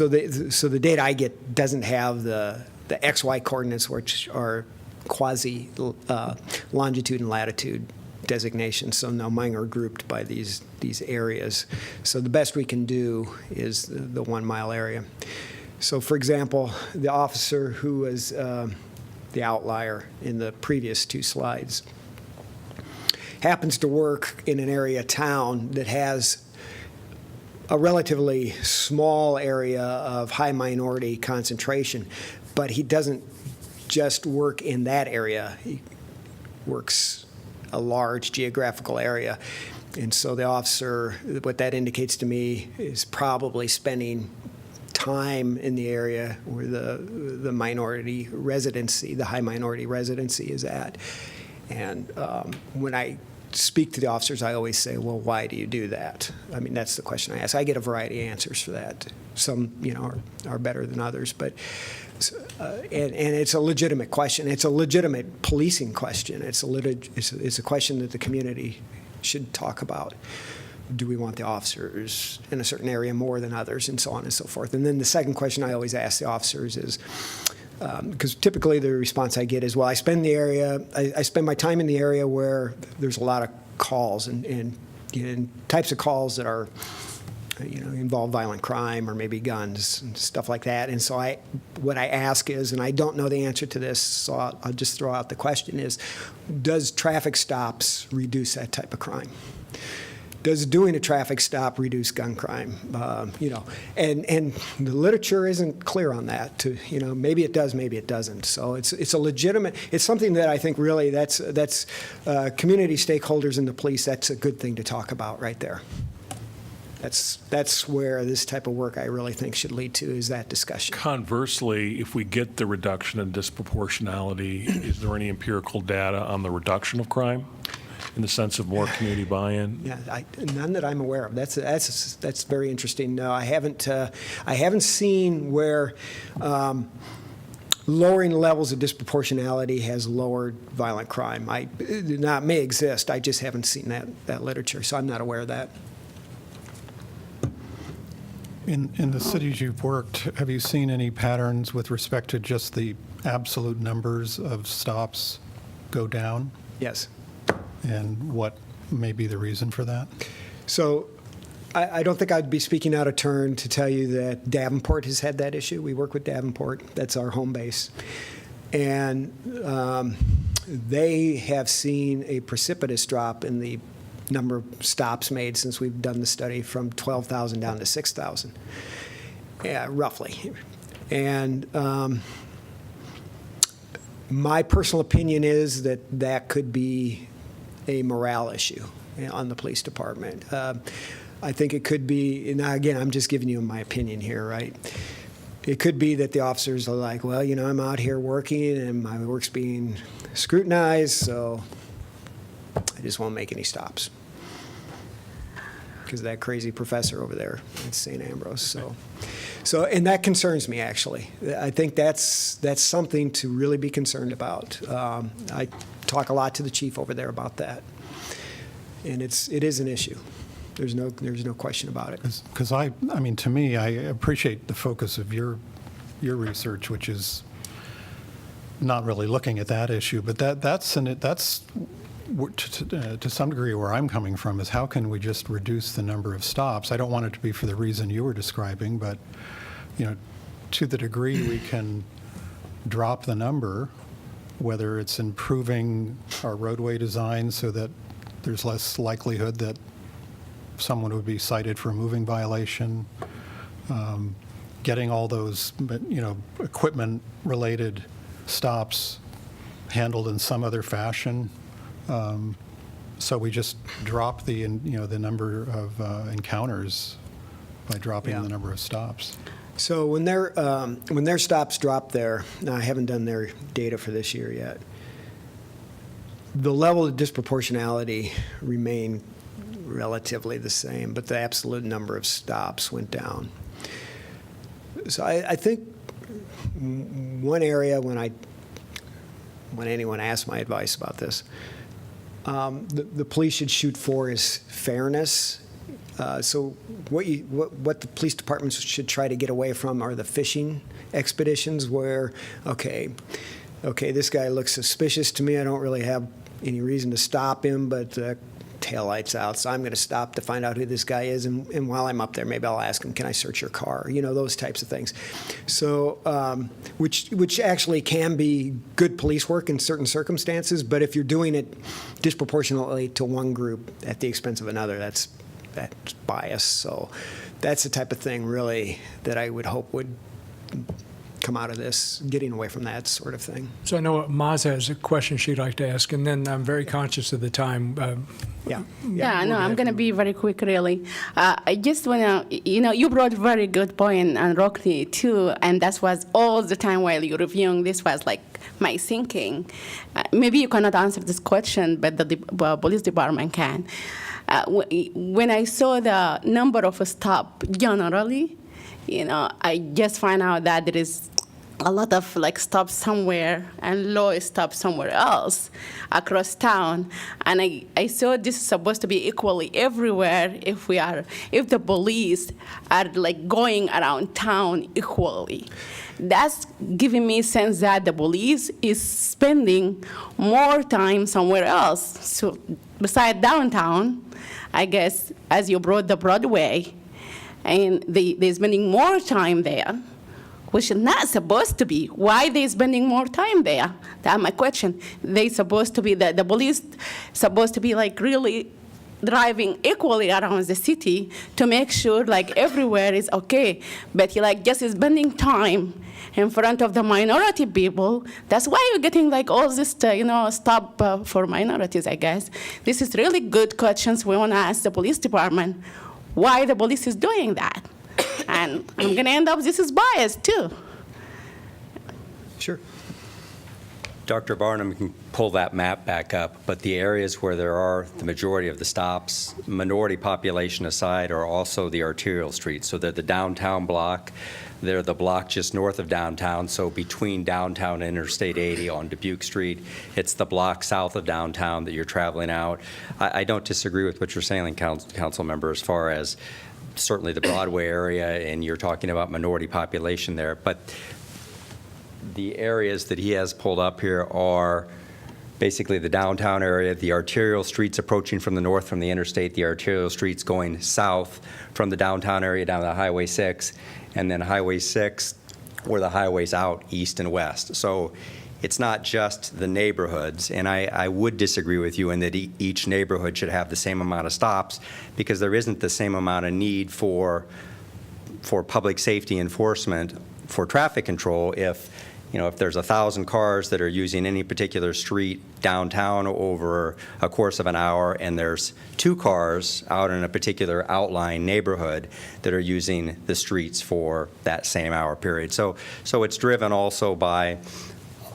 the data I get doesn't have the XY coordinates, which are quasi longitude and latitude designations. So now mine are grouped by these areas. So the best we can do is the 1 mile area. So for example, the officer who was the outlier in the previous two slides happens to work in an area of town that has a relatively small area of high minority concentration, but he doesn't just work in that area. He works a large geographical area. And so the officer, what that indicates to me is probably spending time in the area where the minority residency, the high minority residency is at. And when I speak to the officers, I always say, well, why do you do that? I mean, that's the question I ask. I get a variety of answers for that. Some, are better than others, but and it's a legitimate question. It's a legitimate policing question. It's a question that the community should talk about. Do we want the officers in a certain area more than others, and so on and so forth? And then the second question I always ask the officers is, because typically the response I get is, well, I spend my time in the area where there's a lot of calls and types of calls that are, involve violent crime or maybe guns and stuff like that. And so what I ask is, and I don't know the answer to this, so I'll just throw out the question is, does traffic stops reduce that type of crime? Does doing a traffic stop reduce gun crime? And the literature isn't clear on that. Maybe it does, maybe it doesn't. So it's a legitimate. It's something that I think really that's community stakeholders in the police. That's a good thing to talk about right there. That's where this type of work I really think should lead to, is that discussion. Conversely, if we get the reduction in disproportionality, is there any empirical data on the reduction of crime in the sense of more community buy-in? Yeah, none that I'm aware of. That's very interesting. No, I haven't seen where lowering levels of disproportionality has lowered violent crime. It may exist. I just haven't seen that literature, so I'm not aware of that. In the cities you've worked, have you seen any patterns with respect to just the absolute numbers of stops go down? Yes. And what may be the reason for that? So I don't think I'd be speaking out of turn to tell you that Davenport has had that issue. We work with Davenport. That's our home base. And they have seen a precipitous drop in the number of stops made since we've done the study, from 12,000 down to 6,000, roughly. And my personal opinion is that could be a morale issue on the police department. I think it could be, now again, I'm just giving you my opinion here, right? It could be that the officers are like, well, I'm out here working and my work's being scrutinized, so I just won't make any stops because of that crazy professor over there at St. Ambrose. So, and that concerns me, actually. I think that's something to really be concerned about. I talk a lot to the chief over there about that, and it is an issue. There's no question about it. Because to me, I appreciate the focus of your research, which is not really looking at that issue, but that's to some degree where I'm coming from, is how can we just reduce the number of stops? I don't want it to be for the reason you were describing, but to the degree we can drop the number, whether it's improving our roadway design so that there's less likelihood that someone would be cited for a moving violation, getting all those equipment-related stops handled in some other fashion. So we just drop the number of encounters by dropping the number of stops. So when their stops drop there, now I haven't done their data for this year yet, the level of disproportionality remained relatively the same, but the absolute number of stops went down. So I think one area when anyone asks my advice about this, the police should shoot for is fairness. So what the police departments should try to get away from are the fishing expeditions where, okay, this guy looks suspicious to me. I don't really have any reason to stop him, but taillights out, so I'm going to stop to find out who this guy is, and while I'm up there, maybe I'll ask him, can I search your car? You know, those types of things. So, which actually can be good police work in certain circumstances, but if you're doing it disproportionately to one group at the expense of another, that's bias. So that's the type of thing, really, that I would hope would come out of this, getting away from that sort of thing. So I know Maz has a question she'd like to ask, and then I'm very conscious of the time. Yeah. Yeah, no, I'm going to be very quick, really. I just want to, you brought a very good point on Rockney, too, and that was all the time while you're reviewing this was like my thinking. Maybe you cannot answer this question, but the police department can. When I saw the number of stops generally, I just find out that there is a lot of stops somewhere and low stops somewhere else across town. And I saw this is supposed to be equally everywhere if the police are going around town equally. That's giving me a sense that the police is spending more time somewhere else. So beside downtown, I guess, as you brought the Broadway, and they're spending more time there, which is not supposed to be. Why they spending more time there? That's my question. They supposed to be, the police supposed to be really driving equally around the city to make sure everywhere is okay. But he just spending time in front of the minority people. That's why you're getting all this, stop for minorities, I guess. This is really good questions we want to ask the police department. Why the police is doing that? And I'm going to end up, this is biased, too. Sure. Dr. Barnum can pull that map back up, but the areas where there are the majority of the stops, minority population aside, are also the arterial streets. So they're the downtown block. They're the block just north of downtown, so between downtown and Interstate 80 on Dubuque Street. It's the block south of downtown that you're traveling out. I don't disagree with what you're saying, council member, as far as certainly the Broadway area, and you're talking about minority population there. But the areas that he has pulled up here are basically the downtown area, the arterial streets approaching from the north from the interstate, the arterial streets going south from the downtown area down to Highway 6, and then Highway 6 where the highway's out east and west. So it's not just the neighborhoods, and I would disagree with you in that each neighborhood should have the same amount of stops, because there isn't the same amount of need for public safety enforcement for traffic control if there's 1,000 cars that are using any particular street downtown over a course of an hour, and there's 2 cars out in a particular outlying neighborhood that are using the streets for that same hour period. So it's driven also by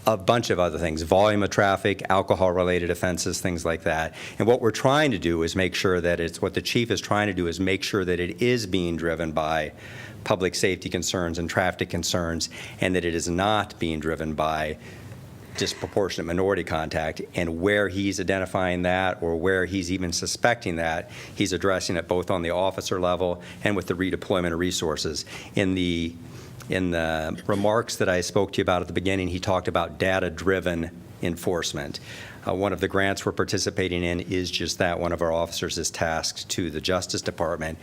a bunch of other things, volume of traffic, alcohol-related offenses, things like that. And what we're trying to do is make sure that what the chief is trying to do is make sure that it is being driven by public safety concerns and traffic concerns, and that it is not being driven by disproportionate minority contact. And where he's identifying that, or where he's even suspecting that, he's addressing it both on the officer level and with the redeployment of resources. In the remarks that I spoke to you about at the beginning, he talked about data-driven enforcement. One of the grants we're participating in is just that. One of our officers is tasked to the Justice Department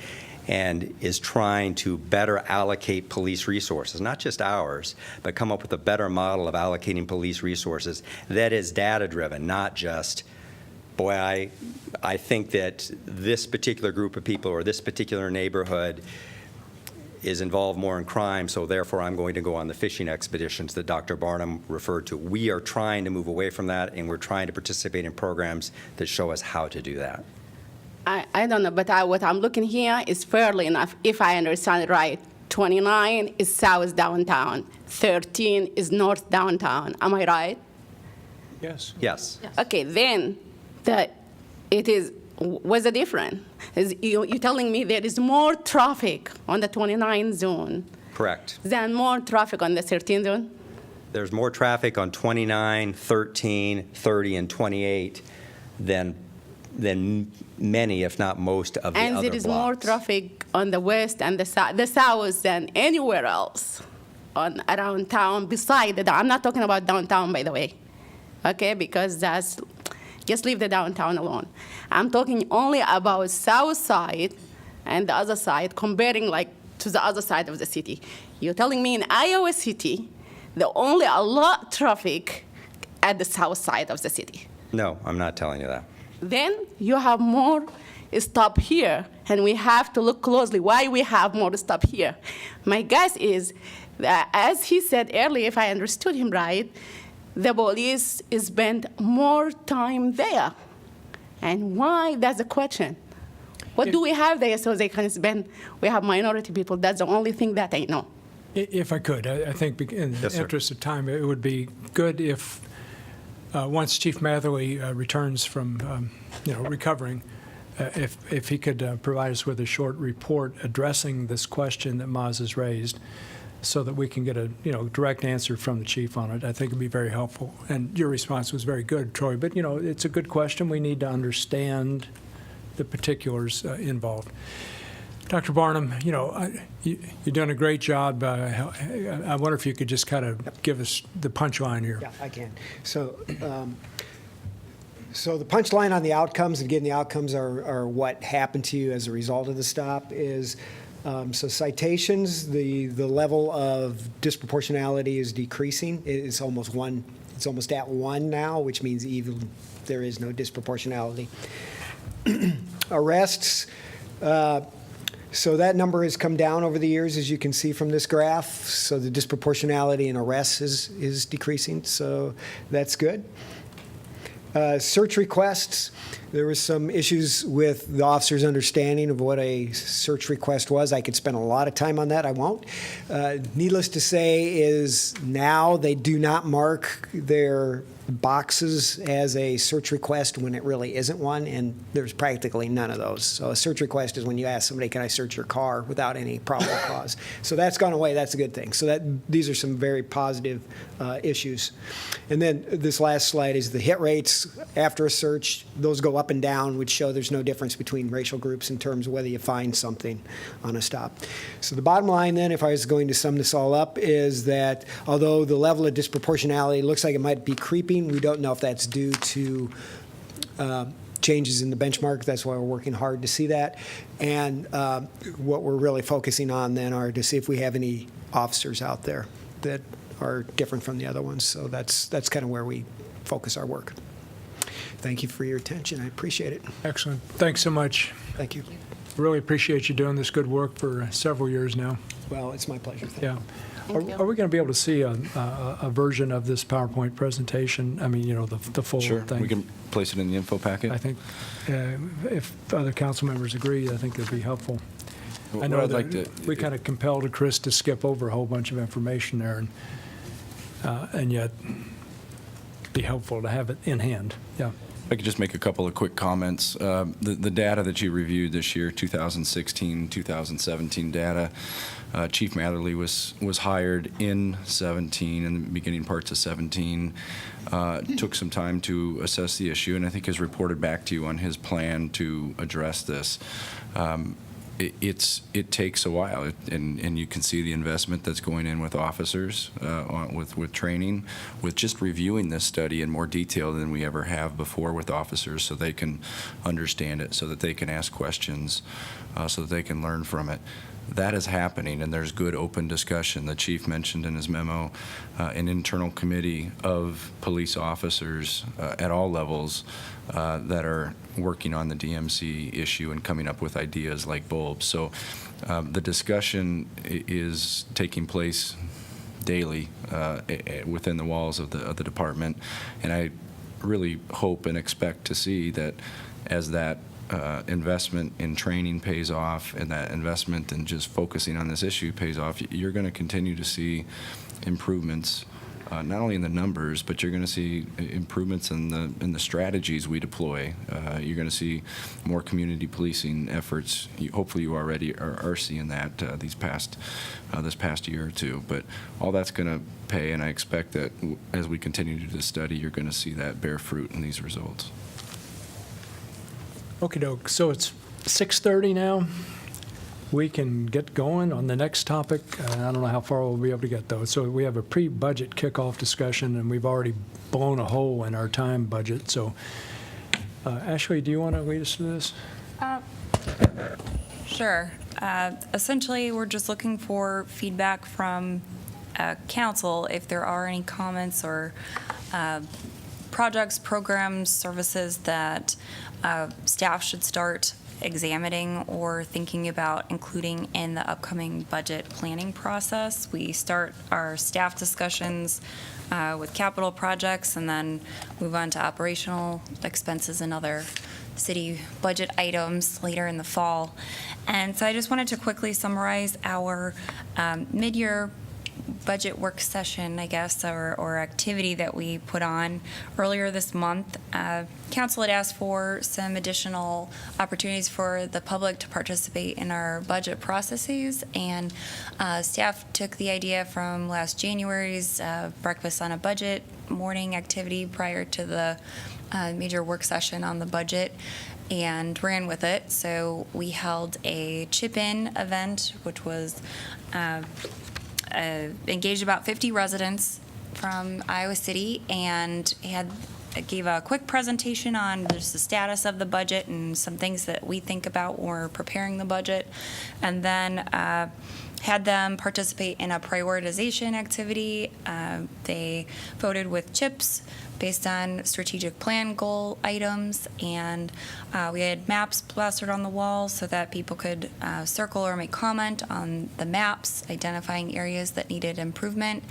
and is trying to better allocate police resources, not just ours, but come up with a better model of allocating police resources that is data-driven, not just, boy, I think that this particular group of people or this particular neighborhood is involved more in crime, so therefore I'm going to go on the fishing expeditions that Dr. Barnum referred to. We are trying to move away from that, and we're trying to participate in programs that show us how to do that. I don't know, but what I'm looking here is fairly enough, if I understand it right. 29 is south downtown, 13 is north downtown. Am I right? Yes. Yes. Okay, then what's the difference? You're telling me there is more traffic on the 29 zone Correct. than more traffic on the 13 zone? There's more traffic on 29, 13, 30, and 28 than many, if not most, of the other blocks. And there is more traffic on the west and the south than anywhere else around town beside I'm not talking about downtown, by the way, okay, because that's Just leave the downtown alone. I'm talking only about south side and the other side, comparing like to the other side of the city. You're telling me in Iowa City, there only a lot traffic at the south side of the city. No, I'm not telling you that. Then you have more stop here, and we have to look closely why we have more stop here. My guess is that, as he said earlier, if I understood him right, the police spend more time there. And why? That's the question. What do we have there so they can spend? We have minority people. That's the only thing that I know. If I could, I think in Yes, the sir. interest of time, it would be good if, once Chief Matherly returns from, recovering, if he could provide us with a short report addressing this question that Maz has raised, so that we can get a, direct answer from the chief on it. I think it'd be very helpful. And your response was very good, Troy. But, it's a good question. We need to understand the particulars involved. Dr. Barnum, you're doing a great job. I wonder if you could just kind of give us the punchline here. Yeah, I can. So the punchline on the outcomes, again, the outcomes are what happened to you as a result of the stop is, so citations, the level of disproportionality is decreasing. It's almost at 1 now, which means even there is no disproportionality. Arrests, so that number has come down over the years, as you can see from this graph. So the disproportionality in arrests is decreasing, so that's good. Search requests, there was some issues with the officer's understanding of what a search request was. I could spend a lot of time on that. I won't. Needless to say is now they do not mark their boxes as a search request when it really isn't one, and there's practically none of those. So a search request is when you ask somebody, can I search your car without any probable cause? So that's gone away. That's a good thing. So these are some very positive issues. And then this last slide is the hit rates after a search. Those go up and down, which show there's no difference between racial groups in terms of whether you find something on a stop. So the bottom line then, if I was going to sum this all up, is that although the level of disproportionality looks like it might be creeping, we don't know if that's due to changes in the benchmark. That's why we're working hard to see that. And what we're really focusing on then are to see if we have any officers out there that are different from the other ones. So that's kind of where we focus our work. Thank you for your attention. I appreciate it. Excellent. Thanks so much. Thank you. Really appreciate you doing this good work for several years now. Well, it's my pleasure. Thank you. Yeah. Thank you. Are we going to be able to see a version of this PowerPoint presentation? I mean, the full Sure, thing? we can place it in the info packet. I think if other council members agree, I think it'd be helpful. I What know I'd like that to- we kind of compelled Chris to skip over a whole bunch of information there, and yet be helpful to have it in hand. Yeah. I could just make a couple of quick comments. The data that you reviewed this year, 2016, 2017 data, Chief Matherly was hired in 17, in the beginning parts of 17, took some time to assess the issue, and I think has reported back to you on his plan to address this. It takes a while, and you can see the investment that's going in with officers, with training, with just reviewing this study in more detail than we ever have before with officers, so they can understand it, so that they can ask questions, so that they can learn from it. That is happening, and there's good open discussion. The chief mentioned in his memo an internal committee of police officers at all levels that are working on the DMC issue and coming up with ideas like bulbs. So the discussion is taking place daily within the walls of the department, and I really hope and expect to see that as that investment in training pays off and that investment in just focusing on this issue pays off, you're going to continue to see improvements, not only in the numbers, but you're going to see improvements in the strategies we deploy. You're going to see more community policing efforts. Hopefully you already are seeing that this past year or two. But all that's going to pay, and I expect that as we continue to do this study, you're going to see that bear fruit in these results. Okie doke. So it's 6:30 now. We can get going on the next topic. I don't know how far we'll be able to get, though. So we have a pre-budget kickoff discussion, and we've already blown a hole in our time budget. So Ashley, do you want to lead us through this? Sure. Essentially, we're just looking for feedback from council if there are any comments or projects, programs, services that staff should start examining or thinking about including in the upcoming budget planning process. We start our staff discussions with capital projects and then move on to operational expenses and other city budget items later in the fall. And so I just wanted to quickly summarize our mid-year budget work session, I guess, or activity that we put on earlier this month. Council had asked for some additional opportunities for the public to participate in our budget processes, and staff took the idea from last January's Breakfast on a Budget morning activity prior to the major work session on the budget and ran with it. So we held a chip-in event, which was engaged about 50 residents from Iowa City and gave a quick presentation on just the status of the budget and some things that we think about when we're preparing the budget, and then had them participate in a prioritization activity. They voted with chips based on strategic plan goal items, and we had maps plastered on the wall so that people could circle or make comment on the maps, identifying areas that needed improvement.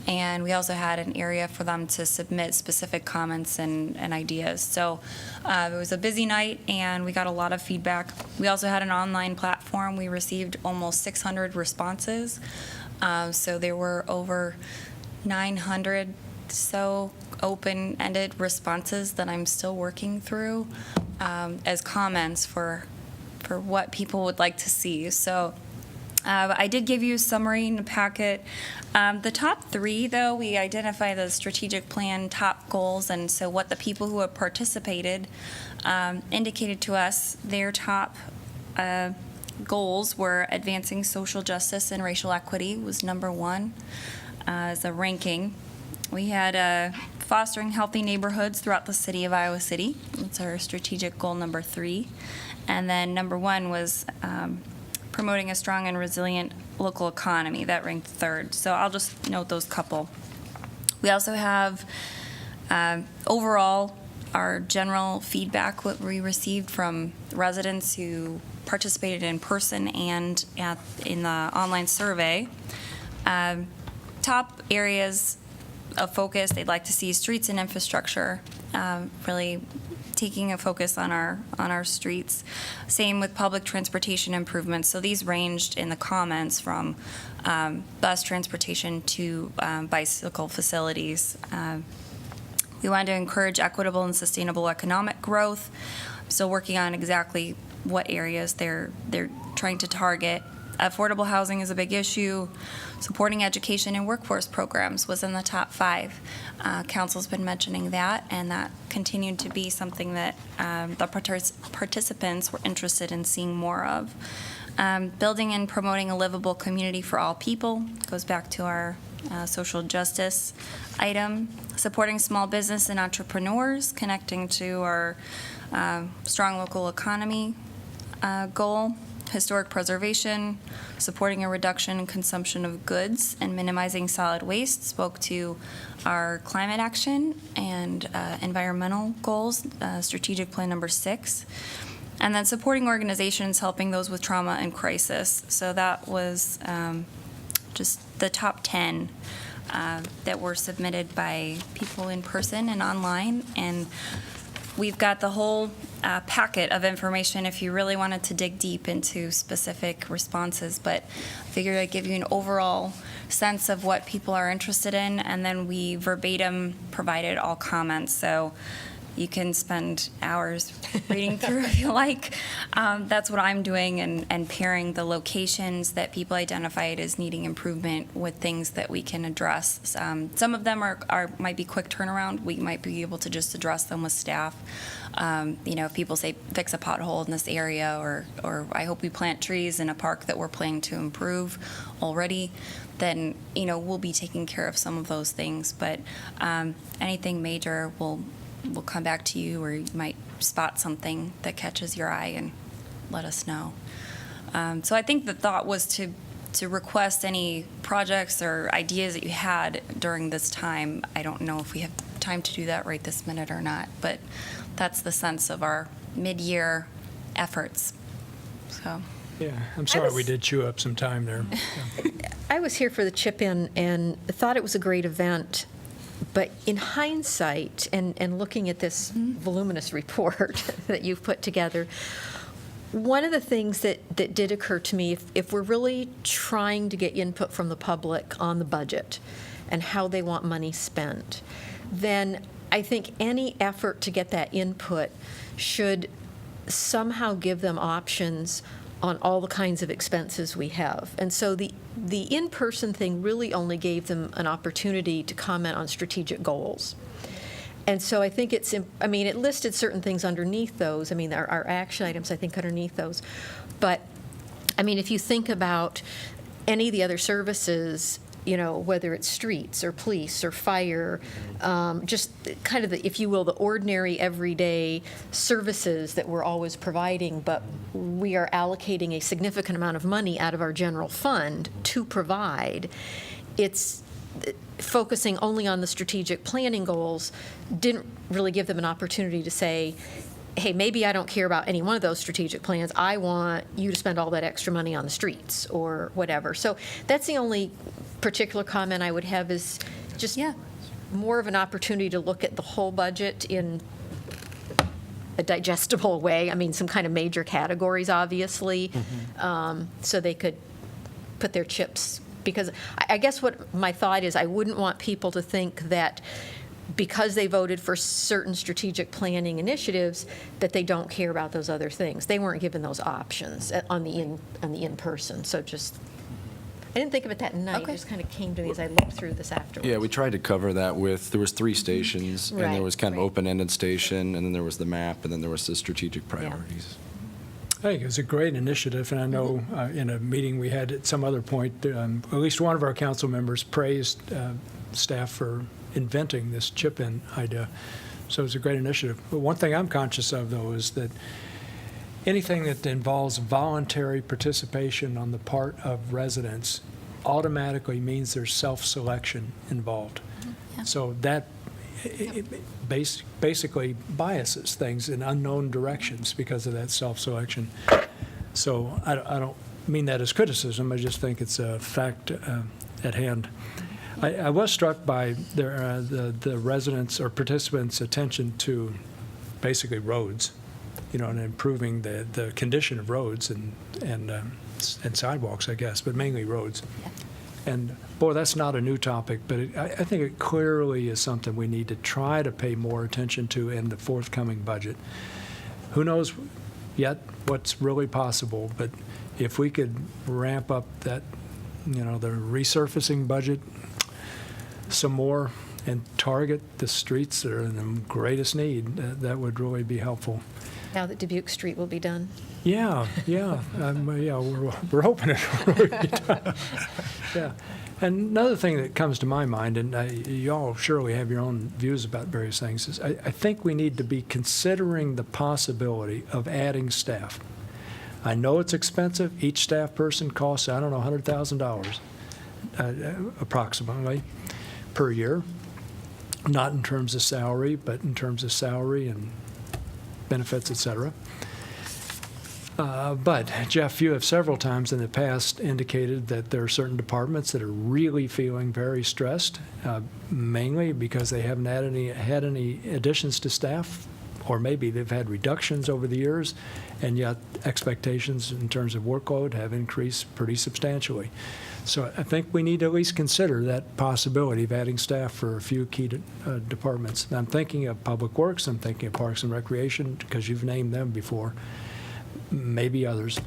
And we also had an area for them to submit specific comments and ideas. So it was a busy night, and we got a lot of feedback. We also had an online platform. We received almost 600 responses. So there were over 900 so open-ended responses that I'm still working through as comments for what people would like to see. So I did give you a summary in the packet. The top three, though, we identify the strategic plan top goals, and so what the people who have participated indicated to us their top goals were advancing social justice and racial equity was number one as a ranking. We had fostering healthy neighborhoods throughout the city of Iowa City. That's our strategic goal number 3. And then number 1 was promoting a strong and resilient local economy. That ranked 3rd. So I'll just note those couple. We also have overall our general feedback, what we received from residents who participated in person and in the online survey. Top areas of focus, they'd like to see streets and infrastructure, really taking a focus on our streets. Same with public transportation improvements. So these ranged in the comments from bus transportation to bicycle facilities. We wanted to encourage equitable and sustainable economic growth. So working on exactly what areas they're trying to target. Affordable housing is a big issue. Supporting education and workforce programs was in the top 5. Council's been mentioning that, and that continued to be something that the participants were interested in seeing more of. Building and promoting a livable community for all people goes back to our social justice item. Supporting small business and entrepreneurs, connecting to our strong local economy goal. Historic preservation, supporting a reduction in consumption of goods, and minimizing solid waste spoke to our climate action and environmental goals, strategic plan number 6. And then supporting organizations helping those with trauma and crisis. So that was just the top 10 that were submitted by people in person and online. And we've got the whole packet of information if you really wanted to dig deep into specific responses, but I figured I'd give you an overall sense of what people are interested in, and then we verbatim provided all comments. So you can spend hours reading through if you like. That's what I'm doing, and pairing the locations that people identified as needing improvement with things that we can address. Some of them might be quick turnaround. We might be able to just address them with staff. If people say fix a pothole in this area, or I hope we plant trees in a park that we're planning to improve already, then we'll be taking care of some of those things. But anything major, we'll come back to you, or you might spot something that catches your eye and let us know. So I think the thought was to request any projects or ideas that you had during this time. I don't know if we have time to do that right this minute or not, but that's the sense of our mid-year efforts. So, Yeah, I'm sorry we was- did chew up some time there. I was here for the chip-in and thought it was a great event, but in hindsight, and looking at this voluminous report that you've put together, one of the things that did occur to me, if we're really trying to get input from the public on the budget and how they want money spent, then I think any effort to get that input should somehow give them options on all the kinds of expenses we have. And so the in-person thing really only gave them an opportunity to comment on strategic goals. And so I think it listed certain things underneath those. I mean, our action items, I think, underneath those. But, I mean, if you think about any of the other services, you know, whether it's streets or police or fire, just kind of the, if you will, the ordinary everyday services that we're always providing, but we are allocating a significant amount of money out of our general fund to provide, it's focusing only on the strategic planning goals didn't really give them an opportunity to say, hey, maybe I don't care about any one of those strategic plans. I want you to spend all that extra money on the streets or whatever. So that's the only particular comment I would have, is just more of an opportunity to look at the whole budget in a digestible way. I mean, some kind of major categories, obviously, so they could put their chips. Because I guess what my thought is, I wouldn't want people to think that because they voted for certain strategic planning initiatives, that they don't care about those other things. They weren't given those options on the in-person. So just, I didn't think of it that night. Okay. It just kind of came to me as I looked through this afterwards. Yeah, we tried to cover that with, there was 3 stations, and there Right, was kind of right. open-ended station, and then there was the map, and then there was the strategic priorities. I think it's a great initiative, and I know in a meeting we had at some other point, at least one of our council members praised staff for inventing this chip-in idea. So it's a great initiative. But one thing I'm conscious of, though, is that anything that involves voluntary participation on the part of residents automatically means there's self-selection involved. So that basically biases things in unknown directions because of that self-selection. So I don't mean that as criticism. I just think it's a fact at hand. I was struck by the residents' or participants' attention to basically roads, you know, and improving the condition of roads and sidewalks, I guess, but mainly roads. And boy, that's not a new topic, but I think it clearly is something we need to try to pay more attention to in the forthcoming budget. Who knows yet what's really possible, but if we could ramp up that, you know, the resurfacing budget some more and target the streets that are in the greatest need, that would really be helpful. Now that Dubuque Street will be done. Yeah, we're hoping it will really be done. Yeah. And another thing that comes to my mind, and you all surely have your own views about various things, is I think we need to be considering the possibility of adding staff. I know it's expensive. Each staff person costs, I don't know, $100,000 approximately per year, not in terms of salary, but in terms of salary and benefits, et cetera. But, Jeff, you have several times in the past indicated that there are certain departments that are really feeling very stressed, mainly because they haven't had any additions to staff, or maybe they've had reductions over the years, and yet expectations in terms of workload have increased pretty substantially. So I think we need to at least consider that possibility of adding staff for a few key departments. And I'm thinking of Public Works, I'm thinking of Parks and Recreation, because you've named them before. Maybe others.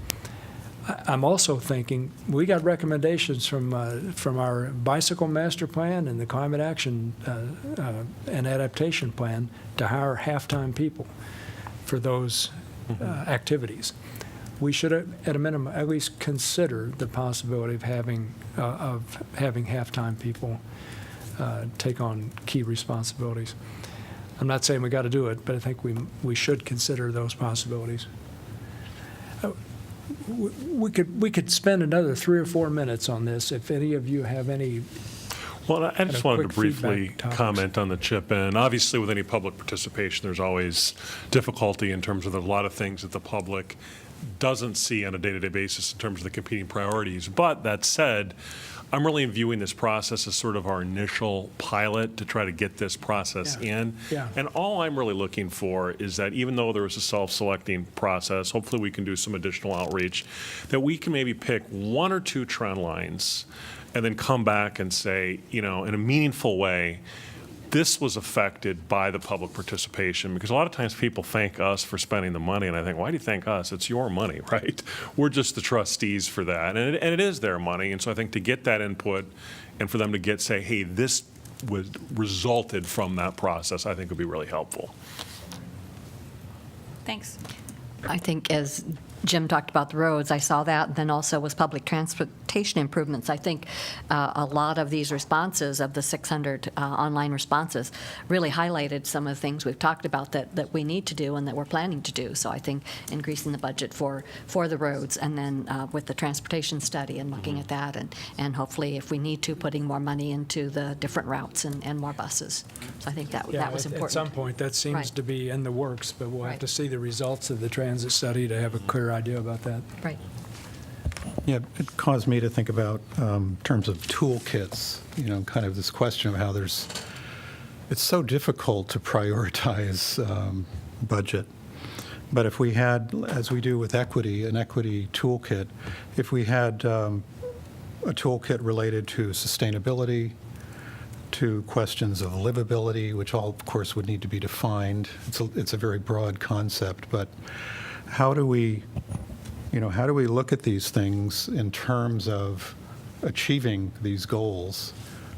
I'm also thinking, we got recommendations from our bicycle master plan and the climate action and adaptation plan to hire half-time people for those activities. We should, at a minimum, at least consider the possibility of having half-time people take on key responsibilities. I'm not saying we got to do it, but I think we should consider those possibilities. We could spend another 3 or 4 minutes on this if any of you have any. Well, I just wanted to quick briefly feedback topics. comment on the chip-in. Obviously, with any public participation, there's always difficulty in terms of there's a lot of things that the public doesn't see on a day-to-day basis in terms of the competing priorities. But that said, I'm really viewing this process as sort of our initial pilot to try to get this process Yeah. in. Yeah. And all I'm really looking for is that even though there is a self-selecting process, hopefully we can do some additional outreach, that we can maybe pick 1 or 2 trend lines and then come back and say, in a meaningful way, this was affected by the public participation, because a lot of times people thank us for spending the money, and I think, why do you thank us? It's your money, right? We're just the trustees for that, and it is their money, and so I think to get that input and for them to say, hey, this resulted from that process, I think would be really helpful. Thanks. I think as Jim talked about the roads, I saw that, and then also was public transportation improvements. I think a lot of these responses, of the 600 online responses, really highlighted some of the things we've talked about that we need to do and that we're planning to do. So I think increasing the budget for the roads, and then with the transportation study and looking at that, and hopefully, if we need to, putting more money into the different routes and more buses. So I think that was important. At some point, that seems Right. to be in the works, but we'll have Right. to see the results of the transit study to have a clear idea about that. Right. Yeah, it caused me to think about terms of toolkits, kind of this question of how it's so difficult to prioritize budget. But if we had, as we do with equity, an equity toolkit, if we had a toolkit related to sustainability, to questions of livability, which all, of course, would need to be defined. It's a very broad concept, but how do we look at these things in terms of achieving these goals?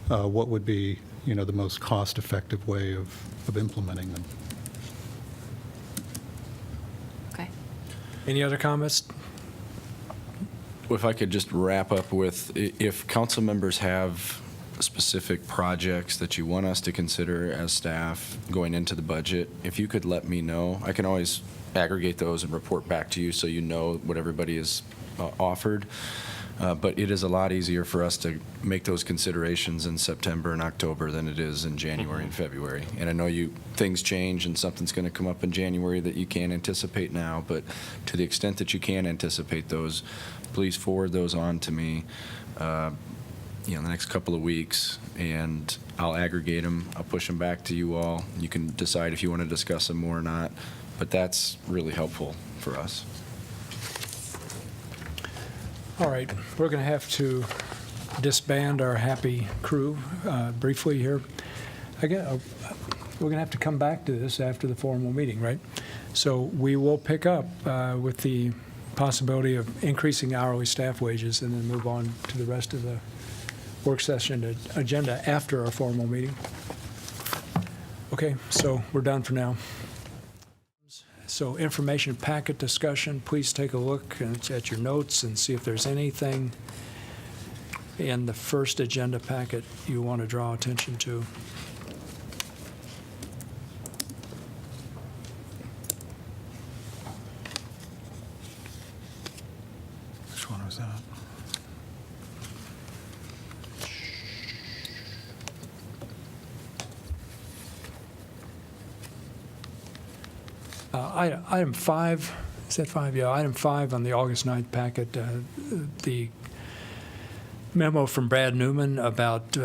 What would be, the most cost-effective way of implementing them? Okay. Any other comments? If I could just wrap up with, if council members have specific projects that you want us to consider as staff going into the budget, if you could let me know, I can always aggregate those and report back to you so you know what everybody has offered. But it is a lot easier for us to make those considerations in September and October than it is in January and February. And I know things change and something's going to come up in January that you can't anticipate now, but to the extent that you can anticipate those, please forward those on to me in the next couple of weeks, and I'll aggregate them. I'll push them back to you all. You can decide if you want to discuss them more or not, but that's really helpful for us. All right, we're going to have to disband our happy crew briefly here. We're going to have to come back to this after the formal meeting, right? So we will pick up with the possibility of increasing hourly staff wages and then move on to the rest of the work session agenda after our formal meeting. Okay, so we're done for now. So information packet discussion, please take a look at your notes and see if there's anything in the first agenda packet you want to draw attention to. Which one was that? Item 5, is that 5? Yeah, item 5 on the August 9th packet, the memo from Brad Newman about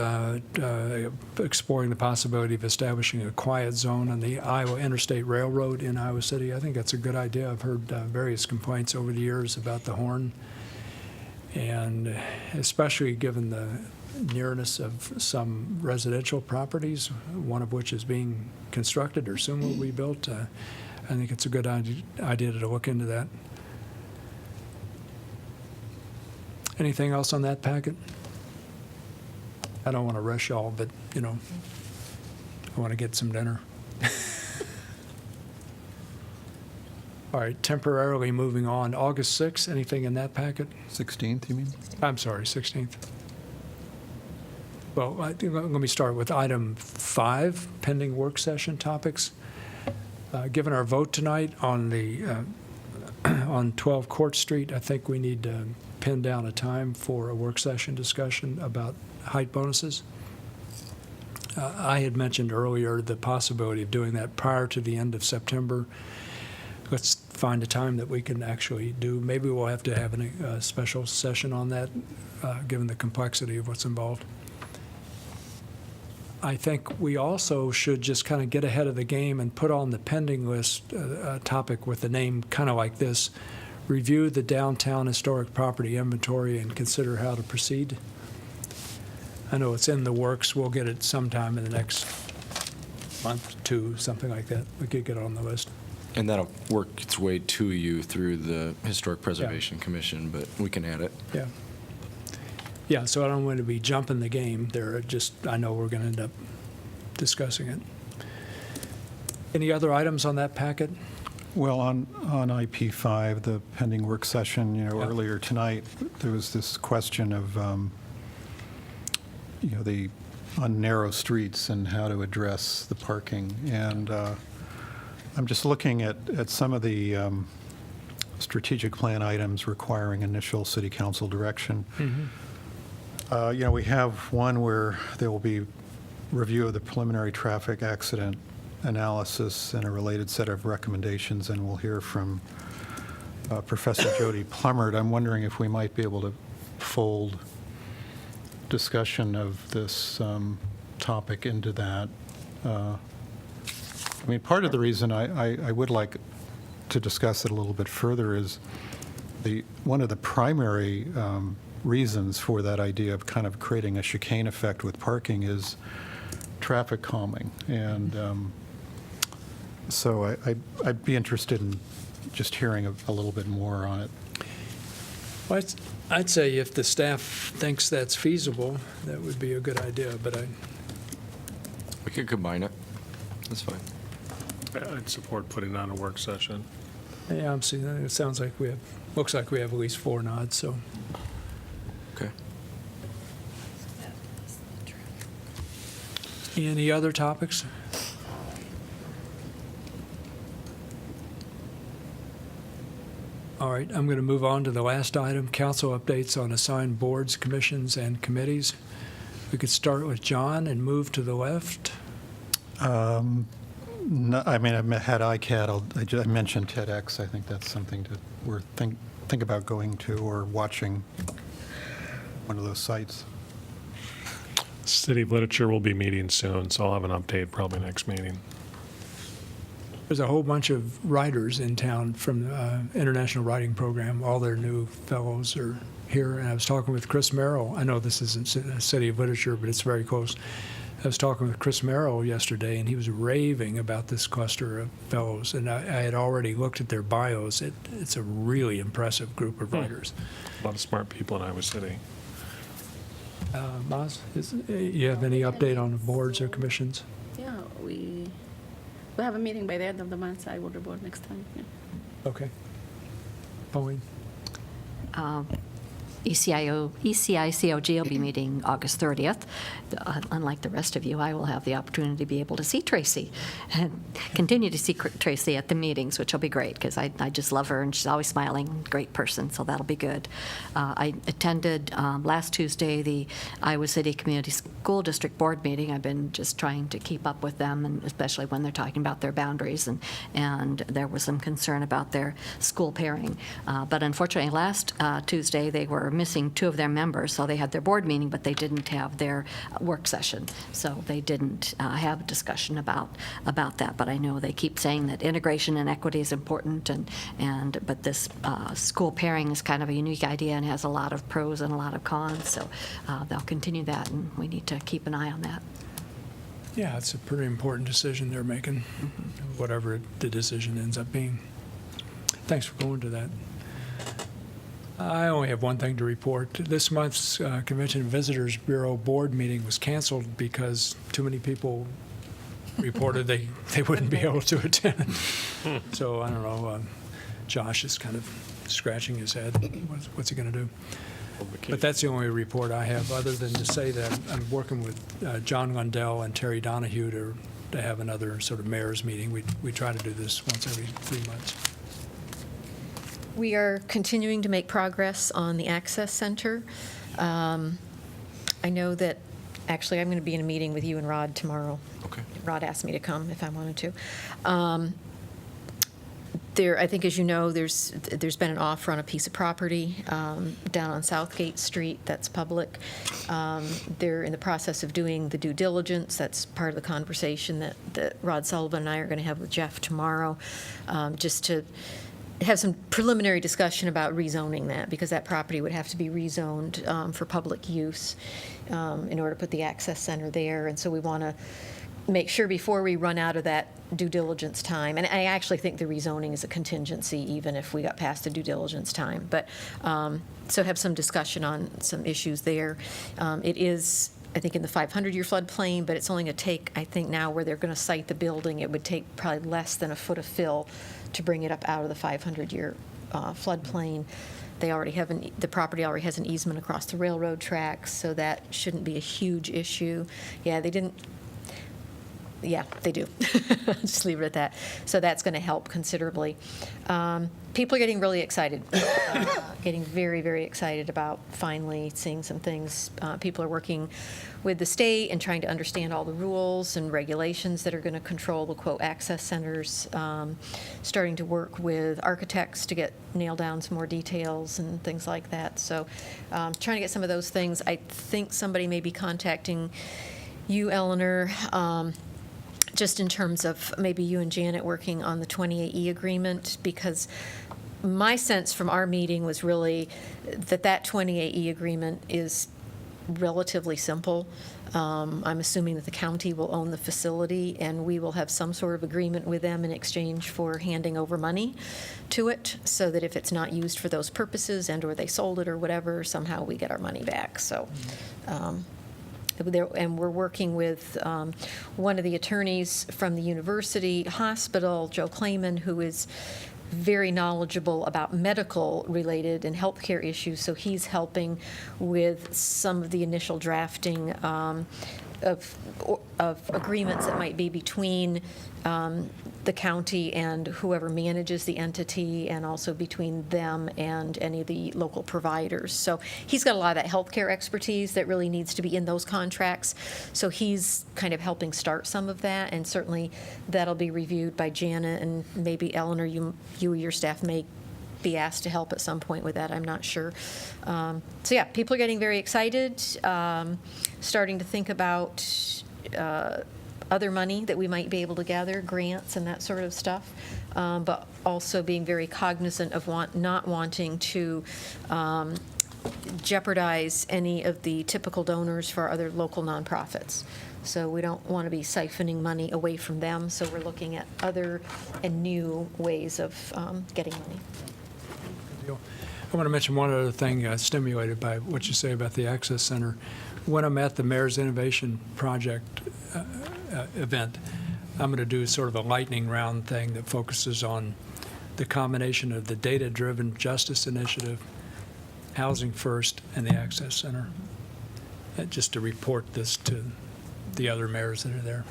exploring the possibility of establishing a quiet zone on the Iowa Interstate Railroad in Iowa City. I think that's a good idea. I've heard various complaints over the years about the horn, and especially given the nearness of some residential properties, one of which is being constructed or soon will be built. I think it's a good idea to look into that. Anything else on that packet? I don't want to rush y'all, but, I want to get some dinner. All right, temporarily moving on. August 6th, anything in that packet? 16th, you mean? I'm sorry, 16th. Well, I think let me start with item 5, pending work session topics. Given our vote tonight on on 12 Court Street, I think we need to pin down a time for a work session discussion about height bonuses. I had mentioned earlier the possibility of doing that prior to the end of September. Let's find a time that we can actually do. Maybe we'll have to have a special session on that, given the complexity of what's involved. I think we also should just kind of get ahead of the game and put on the pending list a topic with a name kind of like this: review the downtown historic property inventory and consider how to proceed. I know it's in the works. We'll get it sometime in the next month, 2, something like that. We could get it on the list. And that'll work its way to you through the Historic Preservation Commission, but we can add it. Yeah. Yeah, so I don't want to be jumping the game there. I know we're going to end up discussing it. Any other items on that packet? Well, on IP5, the pending work session, Yeah. earlier tonight, there was this question of, on narrow streets and how to address the parking. And I'm just looking at some of the strategic plan items requiring initial city council direction. We have one where there will be review of the preliminary traffic accident analysis and a related set of recommendations, and we'll hear from Professor Jody Plummert. I'm wondering if we might be able to fold discussion of this topic into that. Part of the reason I would like to discuss it a little bit further is one of the primary reasons for that idea of kind of creating a chicane effect with parking is traffic calming. And so I'd be interested in just hearing a little bit more on it. Well, I'd say if the staff thinks that's feasible, that would be a good idea, but We could combine it. That's fine. I'd support putting it on a work session. yeah, I'm seeing that. It sounds like looks like we have at least 4 nods, so. Okay. Any other topics? All right, I'm going to move on to the last item, council updates on assigned boards, commissions, and committees. We could start with John and move to the left. No, I had ICAD. I mentioned TEDx. I think that's something we're think about going to or watching one of those sites. City of Literature will be meeting soon, so I'll have an update probably next meeting. There's a whole bunch of writers in town from the International Writing Program. All their new fellows are here, and I was talking with Chris Merrill. I know this isn't City of Literature, but it's very close. I was talking with Chris Merrill yesterday, and he was raving about this cluster of fellows, and I had already looked at their bios. It's a really impressive group of writers. A lot of smart people in Iowa City. Maz, you have any update on boards or commissions? Yeah, we have a meeting by the end of the month. I will report next time. Yeah. Okay. Pauline? ECICOG will be meeting August 30th. Unlike the rest of you, I will have the opportunity to be able to see Tracy and continue to see Tracy at the meetings, which will be great because I just love her and she's always smiling, great person, so that'll be good. I attended last Tuesday the Iowa City Community School District Board meeting. I've been just trying to keep up with them, and especially when they're talking about their boundaries, and there was some concern about their school pairing. But unfortunately, last Tuesday they were missing 2 of their members, so they had their board meeting, but they didn't have their work session. So they didn't have a discussion about that. But I know they keep saying that integration and equity is important, but this school pairing is kind of a unique idea and has a lot of pros and a lot of cons. So they'll continue that, and we need to keep an eye on that. Yeah, it's a pretty important decision they're making, whatever the decision ends up being. Thanks for going to that. I only have one thing to report. This month's Convention and Visitors Bureau board meeting was canceled because too many people reported they wouldn't be able to attend. So I don't know, Josh is kind of scratching his head. What's he going to do? But that's the only report I have, other than to say that I'm working with John Lundell and Terry Donahue to have another sort of mayor's meeting. We try to do this once every 3 months. We are continuing to make progress on the Access Center. I know that, actually, I'm going to be in a meeting with you and Rod tomorrow. Okay. Rod asked me to come if I wanted to. I think, as you know, there's been an offer on a piece of property down on Southgate Street that's public. They're in the process of doing the due diligence. That's part of the conversation that Rod Sullivan and I are going to have with Jeff tomorrow, just to have some preliminary discussion about rezoning that, because that property would have to be rezoned for public use in order to put the access center there. And so we want to make sure before we run out of that due diligence time, and I actually think the rezoning is a contingency even if we got past the due diligence time, but so have some discussion on some issues there. It is, I think, in the 500-year floodplain, but it's only going to take, I think now where they're going to site the building, it would take probably less than a foot of fill to bring it up out of the 500-year floodplain. They already have the property already has an easement across the railroad tracks, so that shouldn't be a huge issue. Yeah, they didn't. Yeah, they do. Just leave it at that. So that's going to help considerably. People are getting really excited, getting very, very excited about finally seeing some things. People are working with the state and trying to understand all the rules and regulations that are going to control the, quote, access centers, starting to work with architects to nail down some more details and things like that. So trying to get some of those things. I think somebody may be contacting you, Eleanor, just in terms of maybe you and Janet working on the 28E agreement, because my sense from our meeting was really that 28E agreement is relatively simple. I'm assuming that the county will own the facility, and we will have some sort of agreement with them in exchange for handing over money to it, so that if it's not used for those purposes and/or they sold it or whatever, somehow we get our money back. So. And we're working with one of the attorneys from the university hospital, Joe Clayman, who is very knowledgeable about medical-related and healthcare issues. So he's helping with some of the initial drafting of agreements that might be between the county and whoever manages the entity, and also between them and any of the local providers. So he's got a lot of that healthcare expertise that really needs to be in those contracts. So he's kind of helping start some of that, and certainly that'll be reviewed by Janet, and maybe Eleanor, you or your staff may be asked to help at some point with that. I'm not sure. So yeah, people are getting very excited, starting to think about other money that we might be able to gather, grants and that sort of stuff, but also being very cognizant of not wanting to jeopardize any of the typical donors for other local nonprofits. So we don't want to be siphoning money away from them, so we're looking at other and new ways of getting money. Deal. I want to mention one other thing stimulated by what you say about the Access Center. When I'm at the Mayor's Innovation Project event, I'm going to do sort of a lightning round thing that focuses on the combination of the Data-Driven Justice Initiative, Housing First, and the Access Center, just to report this to the other mayors that are there.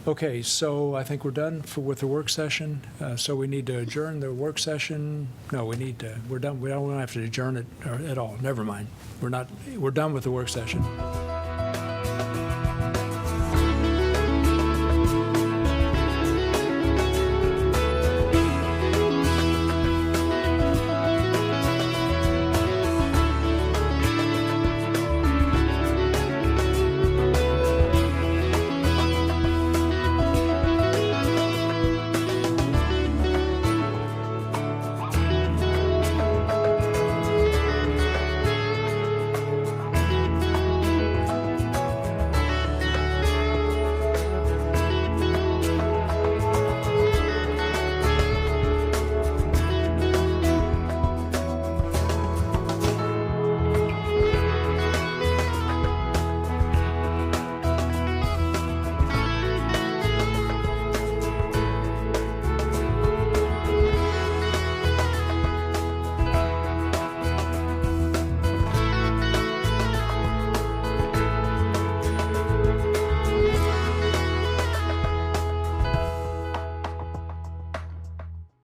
Okay, so I think we're done with the work session. So we need to adjourn the work session. No, we're done. We don't have to adjourn it at all. Never mind. We're done with the work session.